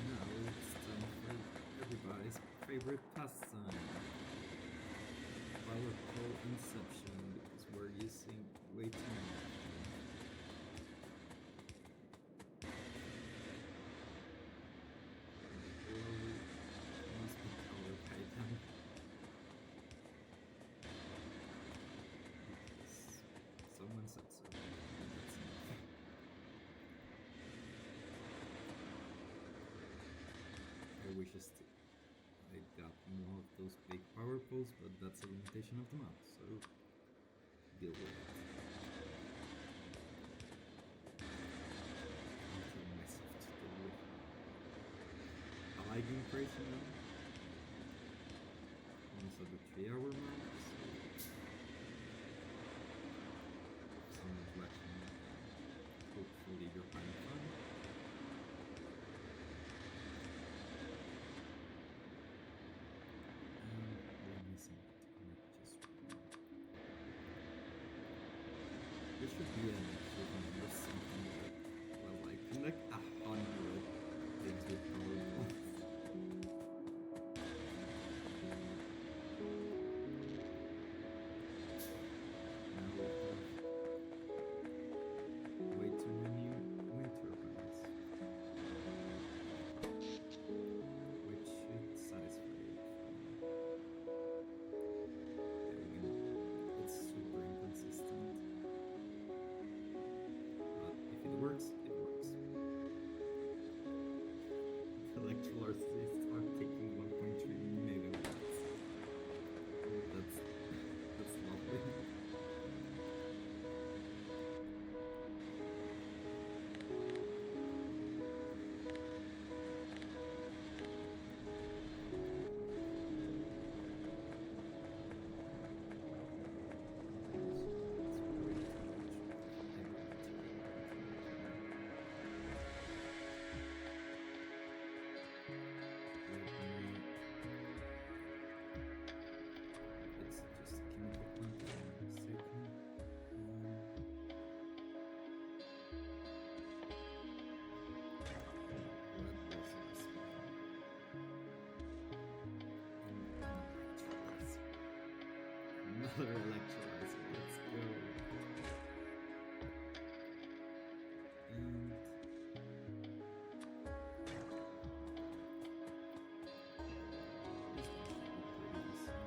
now it's time for everybody's favorite pastime. Power pole inception because we're using way too much. Must be power titan. Because someone said so. That's enough. I wish I got more of those big power poles, but that's a limitation of the map, so deal with it. I'll tell myself to deal with it. Am I going crazy now? Almost at the 3-hour mark, so if someone's watching, hopefully you're having fun. There should be an achievement or something that, well, I connect 100 things with power poles. Now we have way too many wind turbines, which should satisfy it for me. It's super inconsistent. But if it works, it works. Electrolysis are taking 1.3 megawatts. Oh, that's lovely. It's just a chemical plant, if I'm not mistaken. What was this one? An electrolyzer. Another electrolyzer. Let's go. And this one should be pretty easy.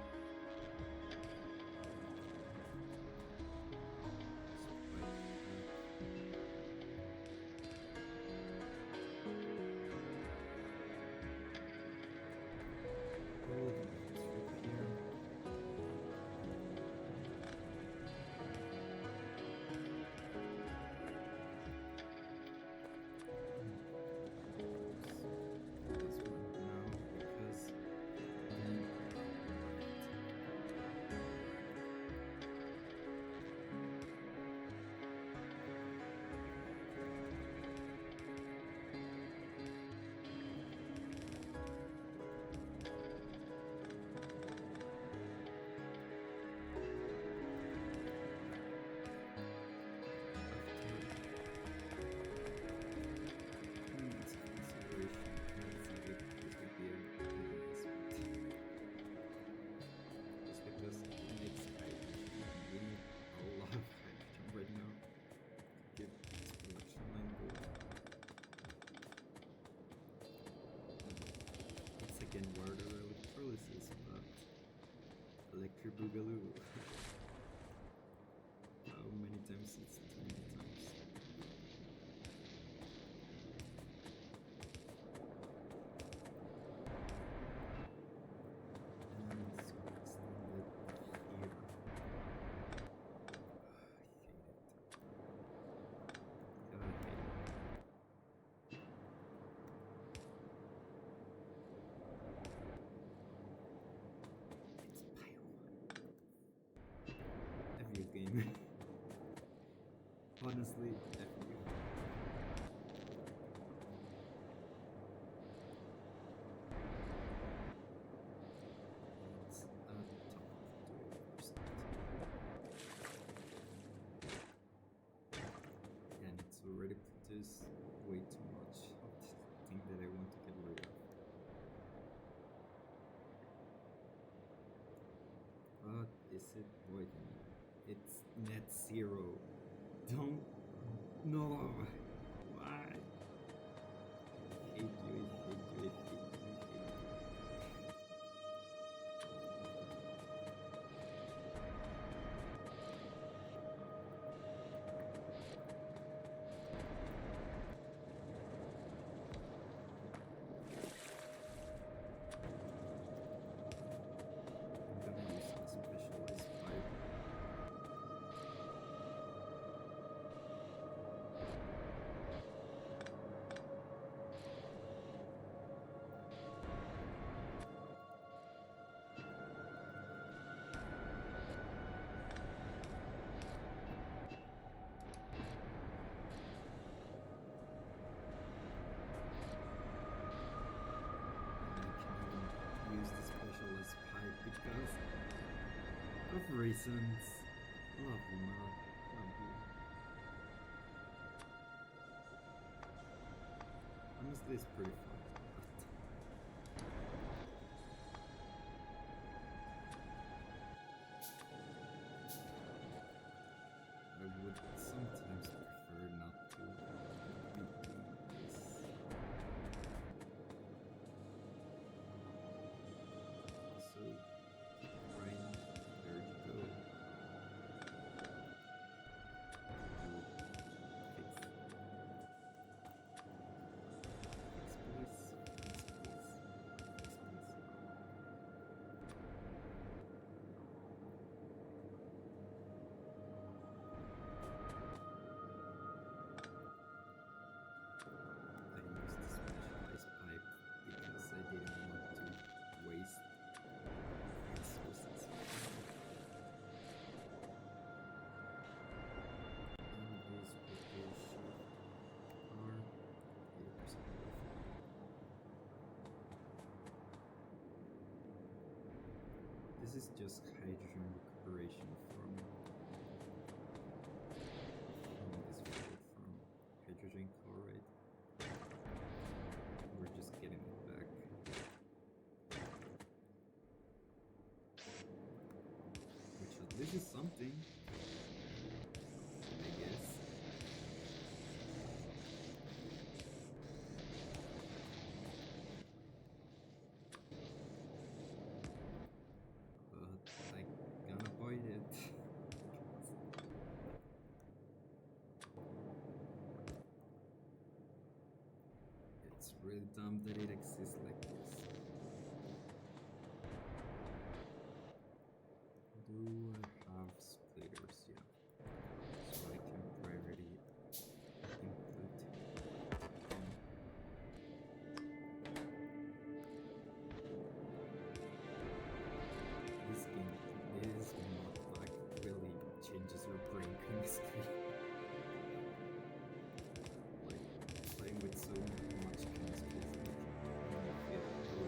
times, it's too many times. And so extended here. I hate it. God, I hate it. It's Pyro. F you game. Honestly, F you. It's at the top of 2%. And it's already produced way too much of the thing that I want to get rid of. What is it voiding? It's net zero. Don't. No. Why? I hate you, I hate you, I hate you, I hate you. I'm gonna use a specialized pipe. And I can even use the specialized pipe because of reasons. Love you, man. Love you. Honestly, it's pretty fun. I would sometimes prefer not to be doing this. So, Ryan, there you go. You fix. Fix, please. Fix, please. Fix, please. I used the specialized pipe because I didn't want to waste resources. And this proportion are 80% left. This is just hydrogen recuperation from this fluid from hydrogen chloride. We're just getting it back. Which this is something, I guess. But I can't avoid it. It's really dumb that it exists like this. Do I have splitters? Yeah. So I can priority input. This game is not like really changes your brain chemistry. Like playing with so much chemistry is making me feel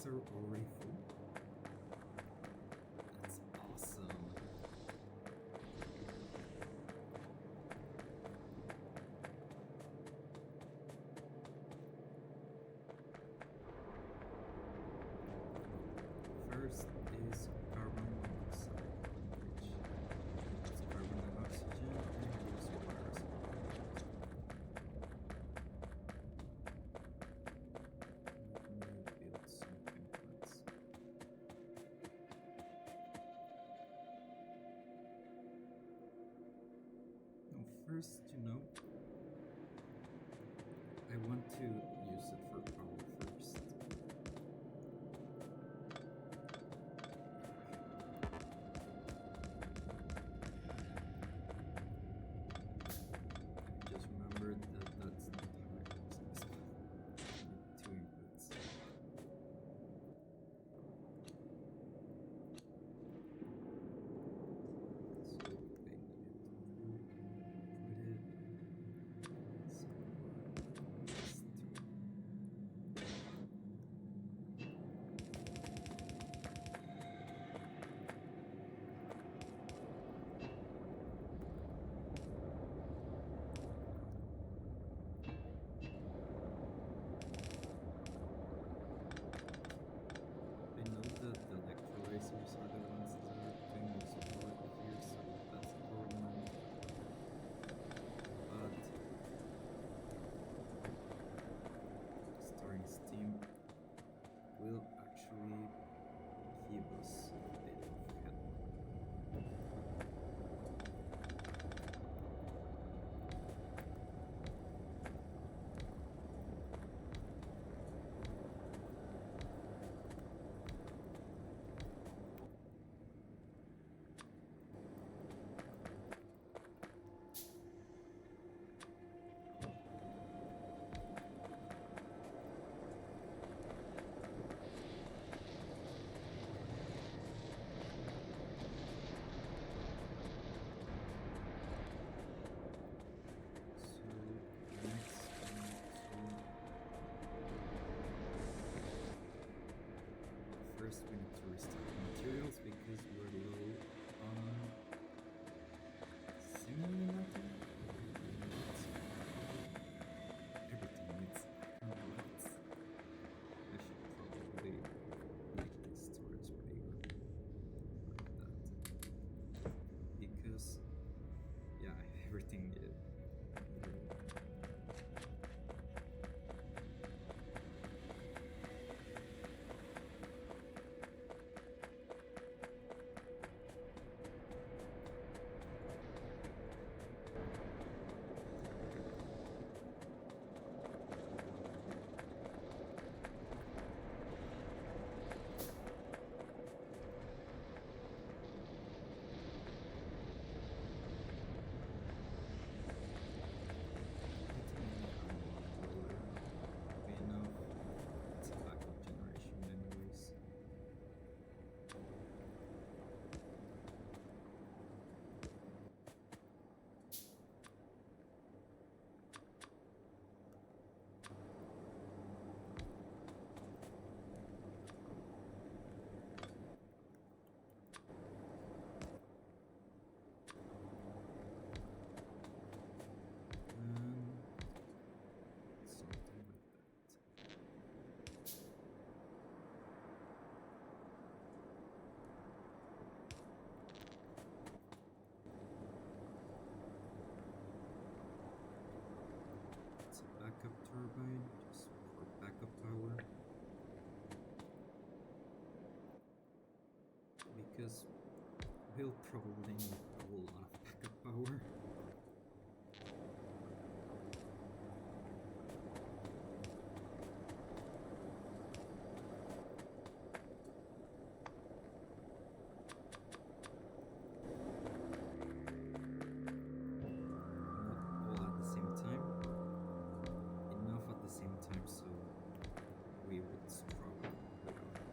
tanks are already full. That's awesome. First is carbon monoxide, which is carbon and oxygen and gives you virus. Let me build some templates. Now first, I want to use it for power first. Just remember that that's not how it works in this path. Two inputs. So I need to put it I know that the electrolyzers are the ones that are doing most of the work here, so that's important. But storing steam will actually give us a bit of help. First, we need to restock materials because we're low on seemingly nothing. Everything needs iron bullets. I should probably make this storage bigger like that. Because, yeah, everything is. Backup turbine just for backup power, because we'll probably need a whole lot of backup power. Not all at the same time. Enough at the same time so we would struggle without it.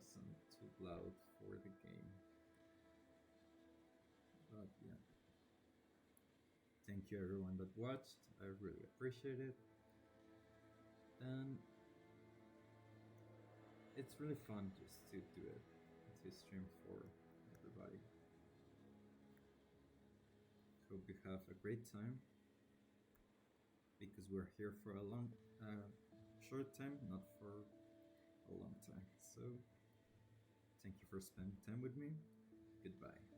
wasn't too loud for the game. But yeah, thank you everyone that watched. I really appreciate it. And it's really fun just to do it, to stream for everybody. Hope you have a great time because we're here for a short time, not for a long time. So, thank you for spending time with me. Goodbye.